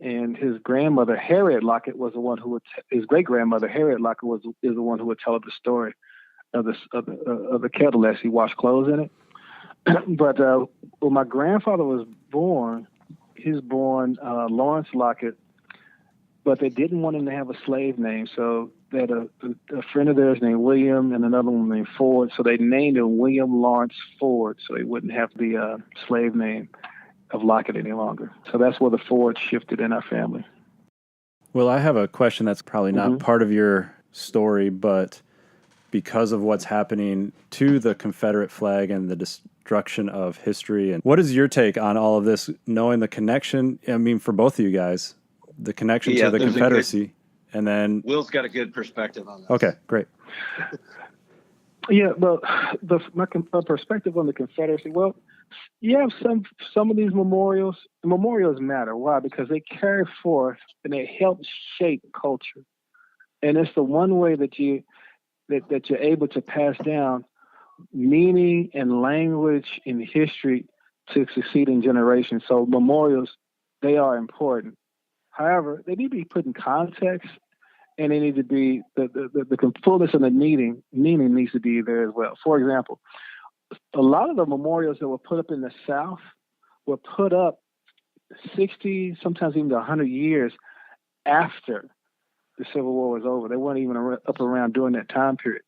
And his grandmother, Harriet Lockett, was the one who his great-grandmother, Harriet Lockett, is the one who would tell the story of the kettle as he washed clothes in it. But when my grandfather was born, he was born Lawrence Lockett but they didn't want him to have a slave name. So they had a friend of theirs named William and another one named Ford. So they named him William Lawrence Ford, so he wouldn't have the slave name of Lockett any longer. So that's where the Ford shifted in our family. Well, I have a question that's probably not part of your story, but because of what's happening to the Confederate flag and the destruction of history. And what is your take on all of this, knowing the connection, I mean, for both of you guys, the connection to the Confederacy, and then... Will's got a good perspective on that. Okay, great. Yeah, well, my perspective on the Confederacy, well, you have some of these memorials. Memorials matter. Why? Because they carry forth and they help shape culture. And it's the one way that you're able to pass down meaning and language and history to succeeding generations. So memorials, they are important. However, they need to be put in context, and they need to be the fullness of the meaning needs to be there as well. For example, a lot of the memorials that were put up in the South were put up 60, sometimes even 100 years after the Civil War was over. They weren't even up around during that time period.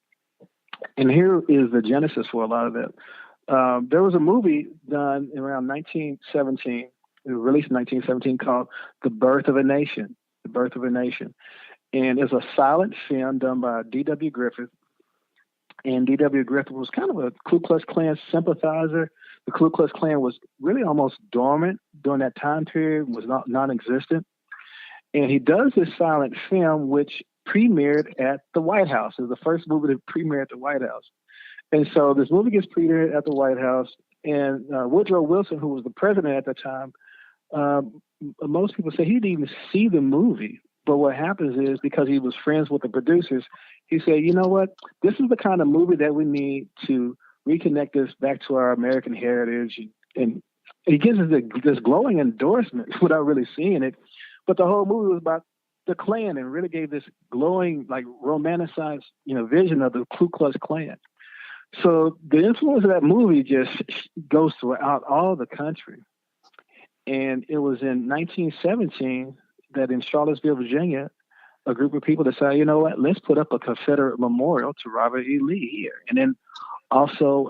And here is the genesis for a lot of that. There was a movie done around 1917, released in 1917, called The Birth of a Nation. The Birth of a Nation. And it's a silent film done by D.W. Griffith. And D.W. Griffith was kind of a Ku Klux Klan sympathizer. The Ku Klux Klan was really almost dormant during that time period, was non-existent. And he does this silent film, which premiered at the White House. It was the first movie to premiere at the White House. And so this movie gets premiered at the White House. And Woodrow Wilson, who was the president at the time, most people say he didn't even see the movie. But what happens is, because he was friends with the producers, he said, you know what? This is the kind of movie that we need to reconnect us back to our American heritage. And he gives us this glowing endorsement without really seeing it. But the whole movie was about the Klan and really gave this glowing, like romanticized, vision of the Ku Klux Klan. So the influence of that movie just goes throughout all the country. And it was in 1917 that in Charlottesville, Virginia, a group of people decided, you know what, let's put up a Confederate memorial to Robert E. Lee here. And then also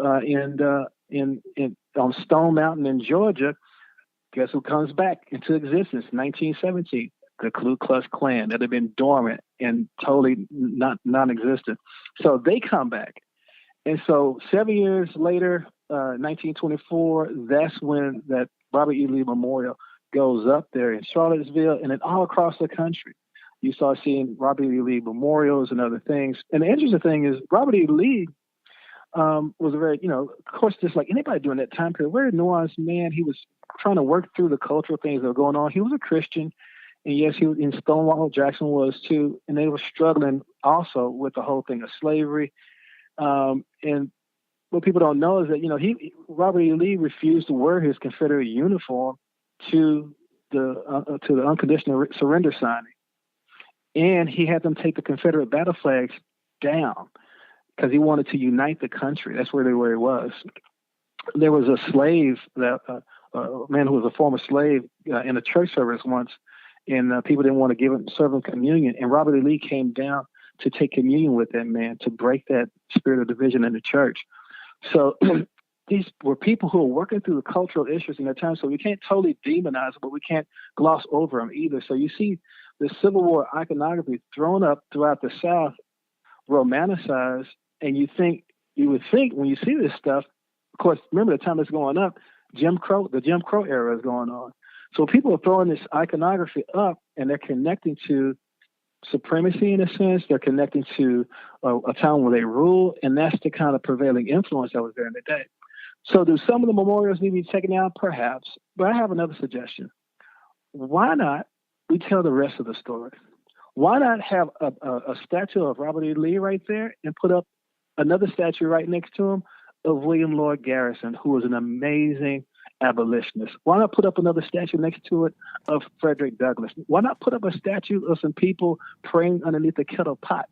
on Stone Mountain in Georgia, guess who comes back into existence? 1917, the Ku Klux Klan that had been dormant and totally non-existent. So they come back. And so 7 years later, 1924, that's when that Robert E. Lee Memorial goes up there in Charlottesville, and then all across the country. You start seeing Robert E. Lee memorials and other things. And the interesting thing is Robert E. Lee was a very, of course, just like anybody during that time period, very nuanced man. He was trying to work through the cultural things that were going on. He was a Christian. And yes, he was in Stonewall Jackson was too. And they were struggling also with the whole thing of slavery. And what people don't know is that, Robert E. Lee refused to wear his Confederate uniform to the unconditional surrender signing. And he had them take the Confederate battle flags down because he wanted to unite the country. That's where he was. There was a slave, a man who was a former slave in a church service once, and people didn't want to serve him communion. And Robert E. Lee came down to take communion with that man to break that spirit of division in the church. So these were people who were working through the cultural issues in that time. So we can't totally demonize them, but we can't gloss over them either. So you see the Civil War iconography thrown up throughout the South, romanticized, and you would think when you see this stuff, of course, remember the time it's going up, the Jim Crow era is going on. So people are throwing this iconography up, and they're connecting to supremacy in a sense. They're connecting to a time where they rule, and that's the kind of prevailing influence that was there in the day. So do some of the memorials need to be taken down? Perhaps. But I have another suggestion. Why not we tell the rest of the story? Why not have a statue of Robert E. Lee right there and put up another statue right next to him of William Lloyd Garrison, who was an amazing abolitionist? Why not put up another statue next to it of Frederick Douglass? Why not put up a statue of some people praying underneath the kettle pot,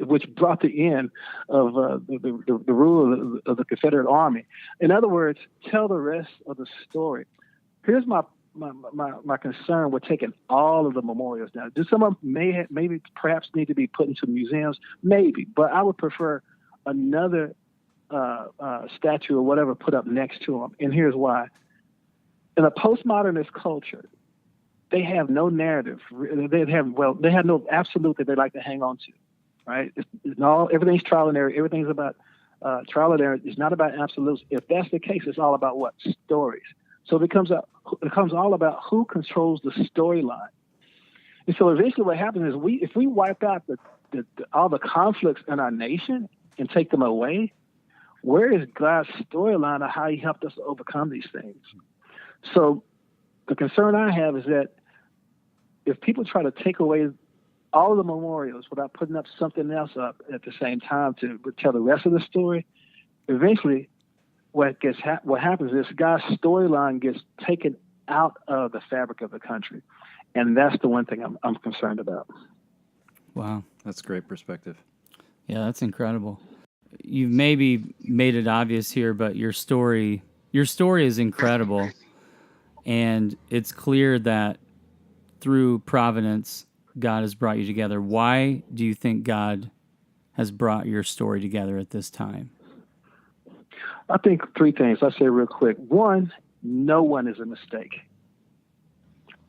which brought the end of the rule of the Confederate Army? In other words, tell the rest of the story. Here's my my concern with taking all of the memorials down. Do some of them maybe perhaps need to be put into museums? Maybe, but I would prefer another statue or whatever put up next to them. And here's why. In a postmodernist culture, they have no narrative. They have no absolute that they like to hang on to, right? Everything's trial and error. Everything's about trial and error. It's not about absolutes. If that's the case, it's all about what? Stories. So it becomes all about who controls the storyline. And so eventually what happens is if we wipe out all the conflicts in our nation and take them away, where is God's storyline of how he helped us to overcome these things? So the concern I have is that if people try to take away all of the memorials without putting up something else up at the same time to tell the rest of the story, eventually what happens is God's storyline gets taken out of the fabric of the country. And that's the one thing I'm concerned about. Wow. That's great perspective. Yeah, that's incredible. You've maybe made it obvious here, but your story is incredible. And it's clear that through providence, God has brought you together. Why do you think God has brought your story together at this time? I think three things. I'll say real quick. One, no one is a mistake.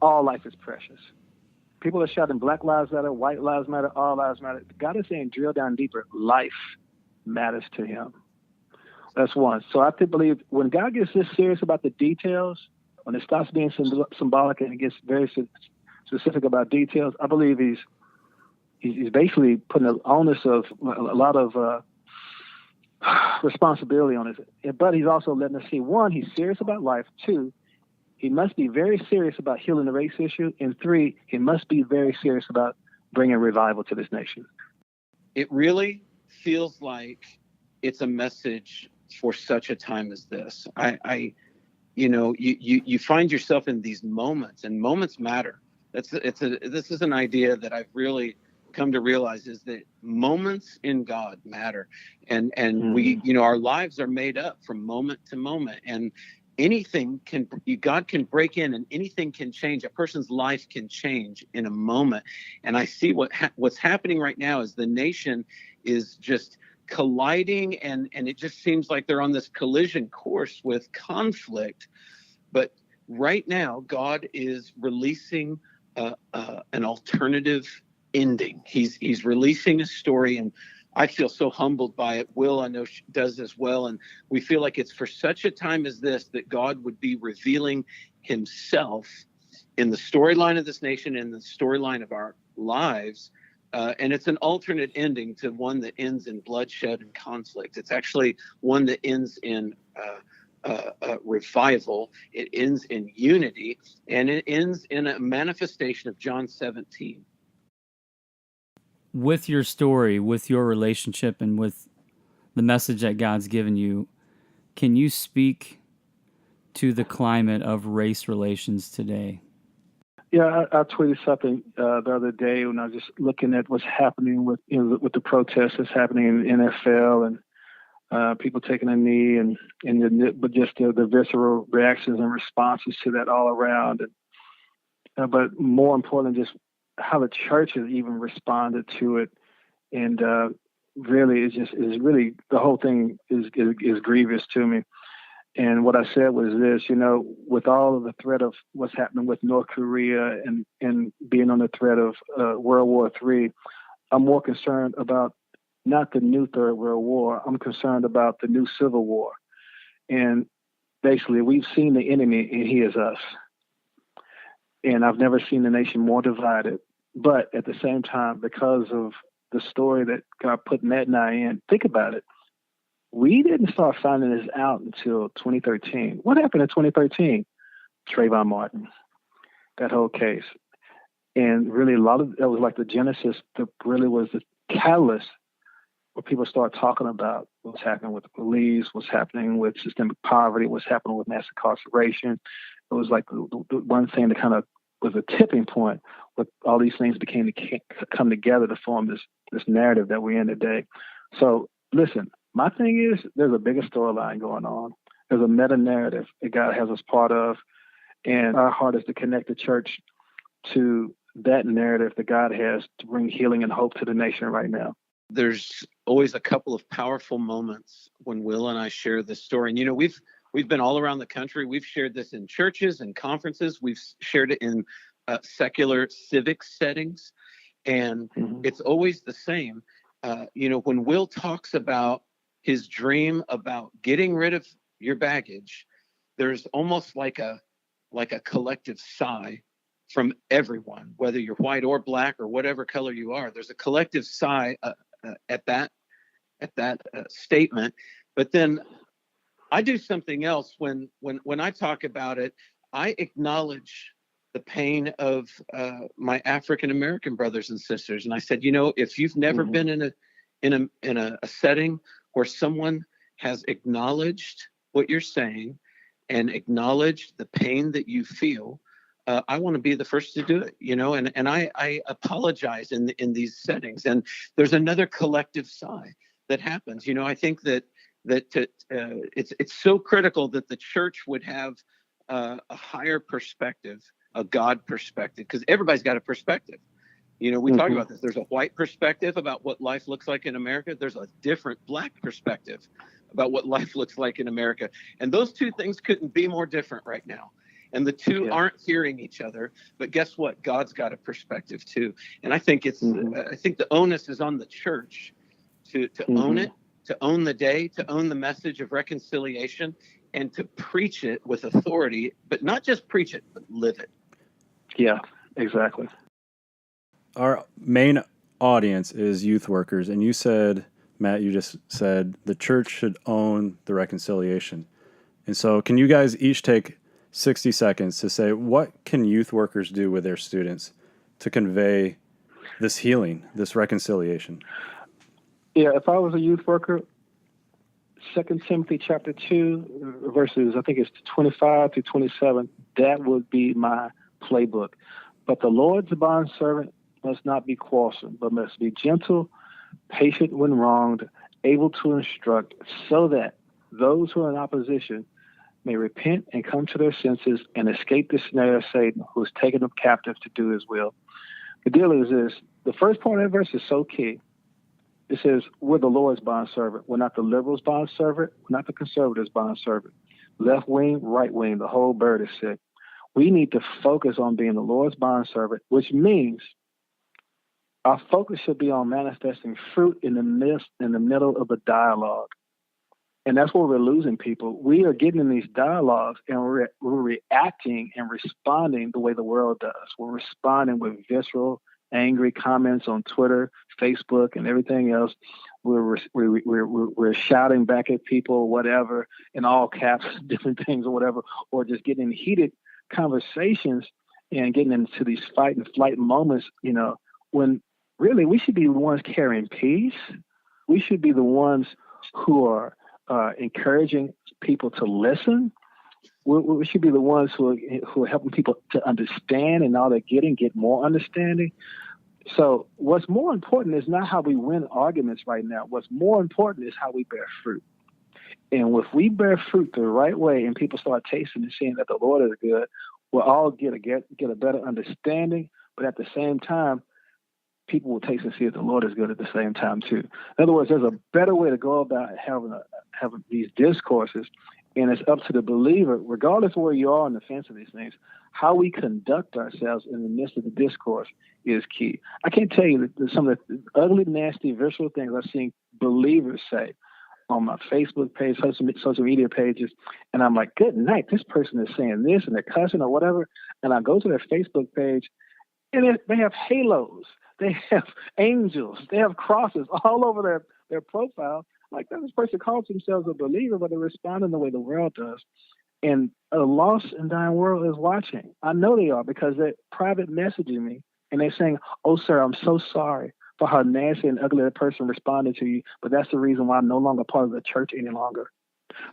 All life is precious. People are shouting Black Lives Matter, White Lives Matter, all lives matter. God is saying drill down deeper. Life matters to him. That's one. So I believe when God gets this serious about the details, when it stops being symbolic and it gets very specific about details, I believe he's basically putting an onus of a lot of responsibility on it. But he's also letting us see, one, he's serious about life. Two, he must be very serious about healing the race issue. And three, he must be very serious about bringing revival to this nation. It really feels like it's a message for such a time as this. You find yourself in these moments, and moments matter. This is an idea that I've really come to realize, is that moments in God matter. And we, our lives are made up from moment to moment, and God can break in and anything can change. A person's life can change in a moment. And I see what's happening right now is the nation is just colliding, and it just seems like they're on this collision course with conflict. But right now, God is releasing an alternative ending. He's releasing a story, and I feel so humbled by it. Will, I know, does as well. And we feel like it's for such a time as this that God would be revealing himself in the storyline of this nation, in the storyline of our lives. And it's an alternate ending to one that ends in bloodshed and conflict. It's actually one that ends in revival. It ends in unity, and it ends in a manifestation of John 17. With your story, with your relationship, and with the message that God's given you, can you speak to the climate of race relations today? Yeah, I tweeted something the other day when I was just looking at what's happening with the protests that's happening in the NFL and people taking a knee but just the visceral reactions and responses to that all around. But more important, just how the church has even responded to it, and really is the whole thing is grievous to me. And what I said was this, with all of the threat of what's happening with North Korea and being on the threat of World War III, I'm more concerned about not the new Third World War. I'm concerned about the new Civil War. And basically, we've seen the enemy, and he is us. And I've never seen the nation more divided. But at the same time, because of the story that God put Matt and I in, think about it. We didn't start finding this out until 2013. What happened in 2013? Trayvon Martin, that whole case. And really that was like the genesis that really was the catalyst where people start talking about what's happening with the police, what's happening with systemic poverty, what's happening with mass incarceration. It was like the one thing that kind of was a tipping point where all these things became to come together to form this narrative that we're in today. So listen, my thing is there's a bigger storyline going on. There's a meta narrative that God has us part of. And our heart is to connect the church to that narrative that God has to bring healing and hope to the nation right now. There's always a couple of powerful moments when Will and I share this story. And, we've been all around the country. We've shared this in churches and conferences. We've shared it in secular civic settings. And it's always the same. When Will talks about his dream about getting rid of your baggage, there's almost like a collective sigh from everyone, whether you're white or black or whatever color you are. There's a collective sigh at that statement. But then I do something else when I talk about it. I acknowledge the pain of my African American brothers and sisters, and I said, if you've never been in a setting where someone has acknowledged what you're saying and acknowledged the pain that you feel, I want to be the first to do it, and I apologize in these settings. And there's another collective sigh that happens. I think that it's so critical that the church would have a higher perspective, a God perspective, because everybody's got a perspective. We talk about this. There's a white perspective about what life looks like in America. There's a different black perspective about what life looks like in America. And those two things couldn't be more different right now. And the two aren't hearing each other. But guess what? God's got a perspective too. And I think I think the onus is on the church to own it, to own the day, to own the message of reconciliation, and to preach it with authority, but not just preach it, but live it. Yeah, exactly. Our main audience is youth workers. And you said, Matt, you just said the church should own the reconciliation. And so can you guys each take 60 seconds to say, what can youth workers do with their students to convey this healing, this reconciliation? Yeah, if I was a youth worker, 2 Timothy chapter 2, verses, I think it's 25 to 27, that would be my playbook. But the Lord's bondservant must not be quarrelsome, but must be gentle, patient when wronged, able to instruct, so that those who are in opposition may repent and come to their senses and escape the snare of Satan, who has taken them captive to do his will. The deal is this. The first part of that verse is so key. It says, we're the Lord's bondservant. We're not the liberals' bondservant. We're not the conservatives' bondservant. Left wing, right wing, the whole bird is sick. We need to focus on being the Lord's bondservant, which means our focus should be on manifesting fruit in the middle of the dialogue. And that's where we're losing people. We are getting in these dialogues and we're reacting and responding the way the world does. We're responding with visceral, angry comments on Twitter, Facebook, and everything else. We're shouting back at people, whatever, in all caps, different things or whatever, or just getting in heated conversations and getting into these fight and flight moments, when really we should be the ones carrying peace. We should be the ones who are encouraging people to listen. We should be the ones who are helping people to understand, and now they're get more understanding. So what's more important is not how we win arguments right now. What's more important is how we bear fruit. And if we bear fruit the right way and people start tasting and seeing that the Lord is good, we'll all get a better understanding. But at the same time, people will taste and see that the Lord is good at the same time too. In other words, there's a better way to go about having these discourses, and it's up to the believer, regardless of where you are on the fence of these things, how we conduct ourselves in the midst of the discourse is key. I can't tell you that some of the ugly, nasty, visceral things I've seen believers say on my Facebook page, social media pages, and I'm like, good night, this person is saying this and they're cussing or whatever, and I go to their Facebook page, and they have halos, they have angels, they have crosses all over their profile. Like, this person calls themselves a believer, but they're responding the way the world does. And a lost and dying world is watching. I know they are, because they're private messaging me, and they're saying, oh, sir, I'm so sorry for how nasty and ugly that person responded to you, but that's the reason why I'm no longer part of the church any longer.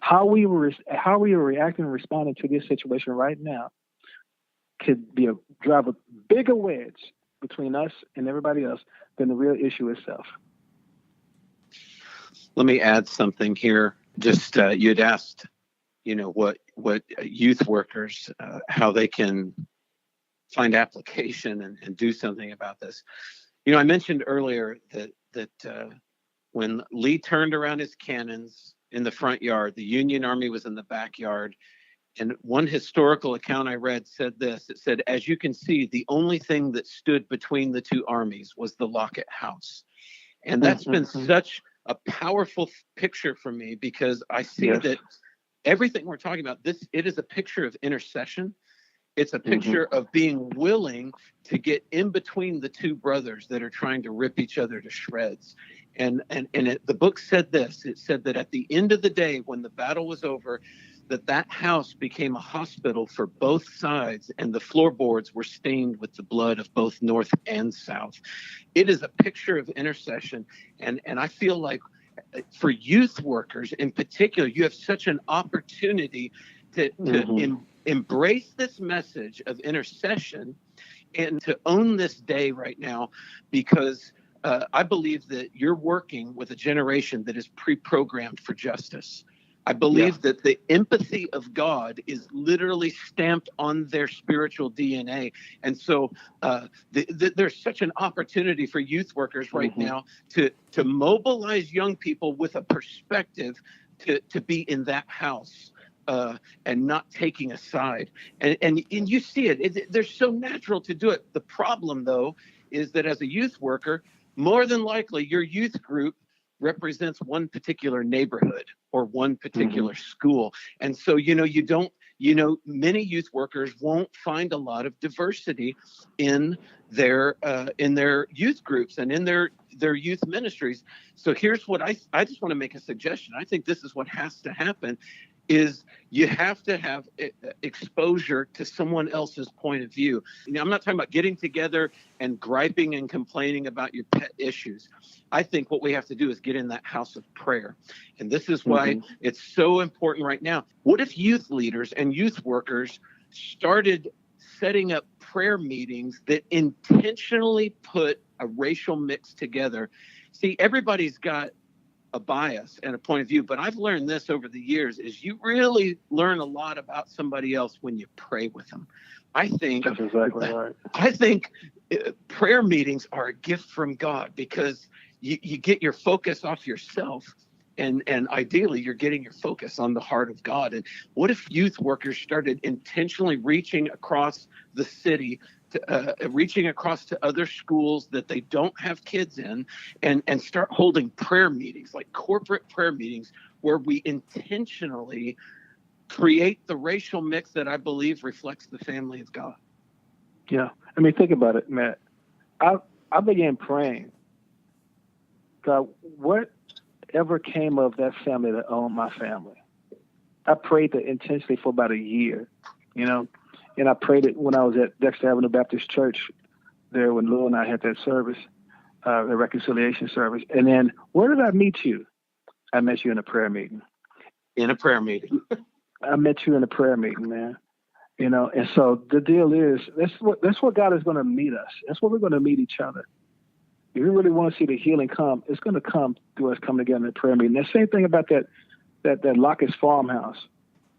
How we are reacting and responding to this situation right now could drive a bigger wedge between us and everybody else than the real issue itself. Let me add something here. Just you had asked what youth workers, how they can find application and do something about this. I mentioned earlier that when Lee turned around his cannons in the front yard, the Union Army was in the backyard. And one historical account I read said this. It said, as you can see, the only thing that stood between the two armies was the Lockett house. And that's been such a powerful picture for me, because I see that everything we're talking about, it is a picture of intercession. It's a picture of being willing to get in between the two brothers that are trying to rip each other to shreds. And the book said this. It said that at the end of the day, when the battle was over, that house became a hospital for both sides, and the floorboards were stained with the blood of both North and South. It is a picture of intercession. And I feel like for youth workers in particular, you have such an opportunity to embrace this message of intercession and to own this day right now, because I believe that you're working with a generation that is pre-programmed for justice. I believe that the empathy of God is literally stamped on their spiritual DNA. And so there's such an opportunity for youth workers right now to mobilize young people with a perspective to be in that house. And not taking a side. And you see it. They're so natural to do it. The problem, though, is that as a youth worker, more than likely your youth group represents one particular neighborhood or one particular school. And so, many youth workers won't find a lot of diversity in their youth groups and in their youth ministries. So here's what I just want to make a suggestion. I think this is what has to happen, is you have to have exposure to someone else's point of view. I'm not talking about getting together and griping and complaining about your pet issues. I think what we have to do is get in that house of prayer. And this is why it's so important right now. What if youth leaders and youth workers started setting up prayer meetings that intentionally put a racial mix together? See, everybody's got a bias and a point of view, but I've learned this over the years, is you really learn a lot about somebody else when you pray with them. I think that's exactly right. I think prayer meetings are a gift from God, because you get your focus off yourself, and ideally you're getting your focus on the heart of God. And what if youth workers started intentionally reaching across the city, reaching across to other schools that they don't have kids in, and start holding prayer meetings, like corporate prayer meetings, where we intentionally create the racial mix that I believe reflects the family of God. Yeah. I mean, think about it, Matt. I began praying, God, whatever came of that family that owned my family? I prayed that intentionally for about a year, and I prayed it when I was at Dexter Avenue Baptist Church there when Lloyd and I had that service, the reconciliation service. And then where did I meet you? I met you in a prayer meeting. In a prayer meeting. I met you in a prayer meeting, man. And so the deal is, that's what God is going to meet us. That's what we're going to meet each other. If you really want to see the healing come, it's going to come through us coming together in a prayer meeting. The same thing about that Lockett's farmhouse.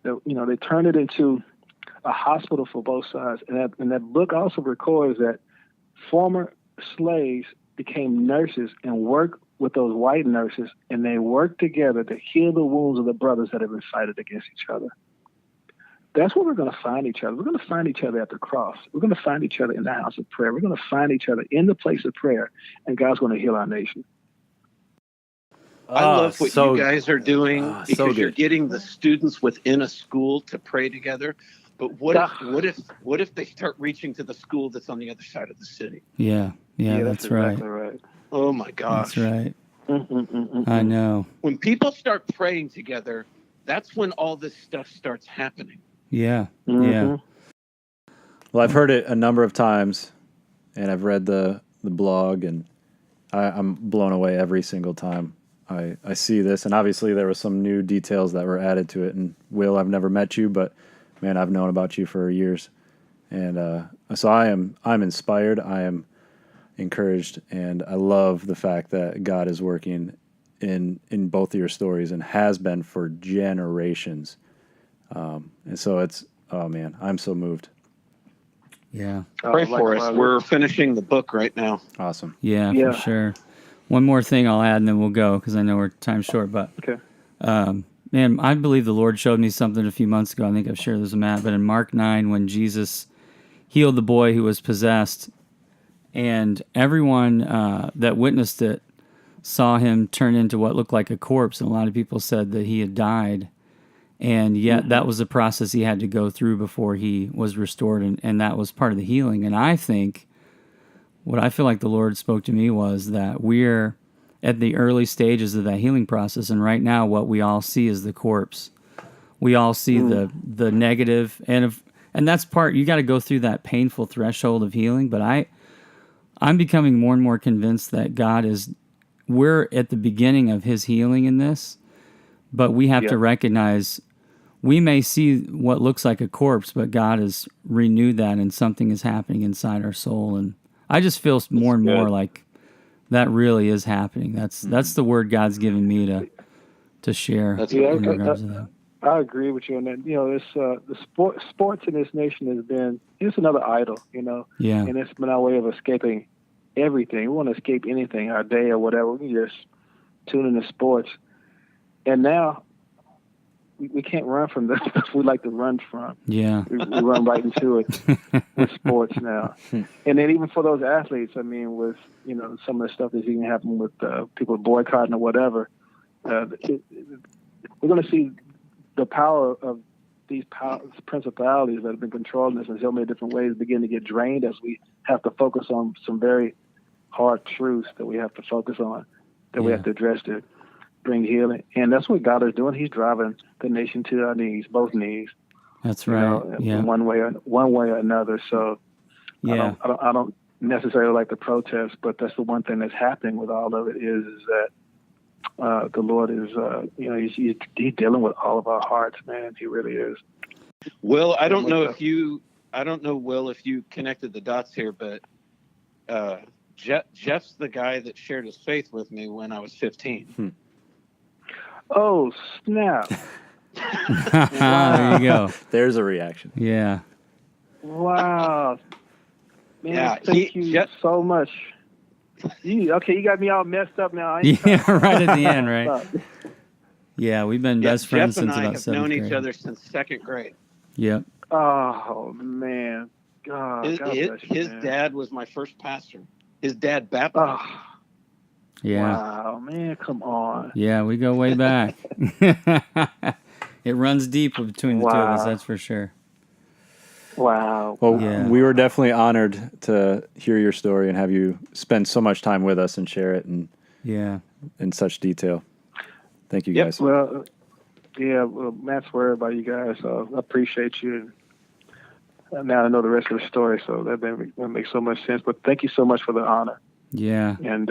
They turned it into a hospital for both sides. And that book also records that former slaves became nurses and worked with those white nurses, and they worked together to heal the wounds of the brothers that have been fighting against each other. That's where we're going to find each other. We're going to find each other at the cross. We're going to find each other in the house of prayer. We're going to find each other in the place of prayer, and God's going to heal our nation. I love what you guys are doing, because you're getting the students within a school to pray together. But what if they start reaching to the school that's on the other side of the city? Yeah, that's exactly right. right. Oh my gosh. That's right. I know. When people start praying together, that's when all this stuff starts happening. Yeah. Yeah. Well, I've heard it a number of times, and I've read the blog, and I'm blown away every single time I see this. And obviously there were some new details that were added to it. And Will, I've never met you, but man, I've known about you for years. And so I'm inspired. I am encouraged, and I love the fact that God is working in both of your stories and has been for generations. And so it's, oh man, I'm so moved. Yeah. Pray for us. We're finishing the book right now. Awesome. Yeah, for sure. One more thing I'll add, and then we'll go because I know we're time short. But Okay. man, I believe the Lord showed me something a few months ago. I think I've shared this with Matt, but in Mark 9, when Jesus healed the boy who was possessed, and everyone that witnessed it saw him turn into what looked like a corpse, and a lot of people said that he had died. And yet that was the process he had to go through before he was restored, and that was part of the healing. And I think what I feel like the Lord spoke to me was that we're at the early stages of that healing process, and right now what we all see is the corpse. We all see the negative, and that's part, you got to go through that painful threshold of healing, but I'm becoming more and more convinced that we're at the beginning of his healing in this, but we have to recognize we may see what looks like a corpse, but God has renewed that and something is happening inside our soul. And I just feel more and more like that really is happening. That's the word God's given me to share in regards to that. I agree with you on that. This the sports in this nation has been it's another idol, Yeah. and it's been our way of escaping everything. We want to escape anything, our day or whatever. We can just tune into sports, and now we can't run from the stuff we like to run from. Yeah. We run right into it with sports now, and then even for those athletes, I mean, with some of the stuff that's even happening with people boycotting or whatever, we're going to see the power of these principalities that have been controlling us in so many different ways begin to get drained as we have to focus on some very hard truths that we have to focus on, that we have to address to bring healing. And that's what God is doing. He's driving the nation to our knees, both knees. That's right. In one way or another. So I don't necessarily like the protest, but that's the one thing that's happening with all of it is that the Lord is, he's dealing with all of our hearts, man. He really is. Will, I don't know, Will, if you connected the dots here, but Jeff's the guy that shared his faith with me when I was 15. Oh, snap. There you go. There's a reaction. Yeah. Wow. Man, thank you so much. You got me all messed up now. Right at the end, right? Yeah, we've been best friends Jeff since and I about have 7th known grade. each other since 2nd grade. Yep. Oh, man. God, his dad was my first pastor. His dad baptized me. Yeah. Wow, man, come on. Yeah, we go way back. It runs deep between the two of us, that's for sure. Wow. Well, we were definitely honored to hear your story and have you spend so much time with us and share it in such detail. Thank you, guys. Well, Matt's worried about you guys, so I appreciate you. And now I know the rest of the story, so that makes so much sense. But thank you so much for the honor. Yeah. And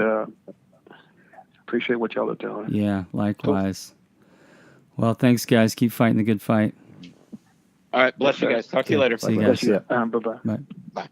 appreciate what y'all are doing. Yeah, likewise. Well, thanks, guys. Keep fighting the good fight. All right. Bless you guys. Talk to you later. See you guys. Bye-bye. Bye. Bye.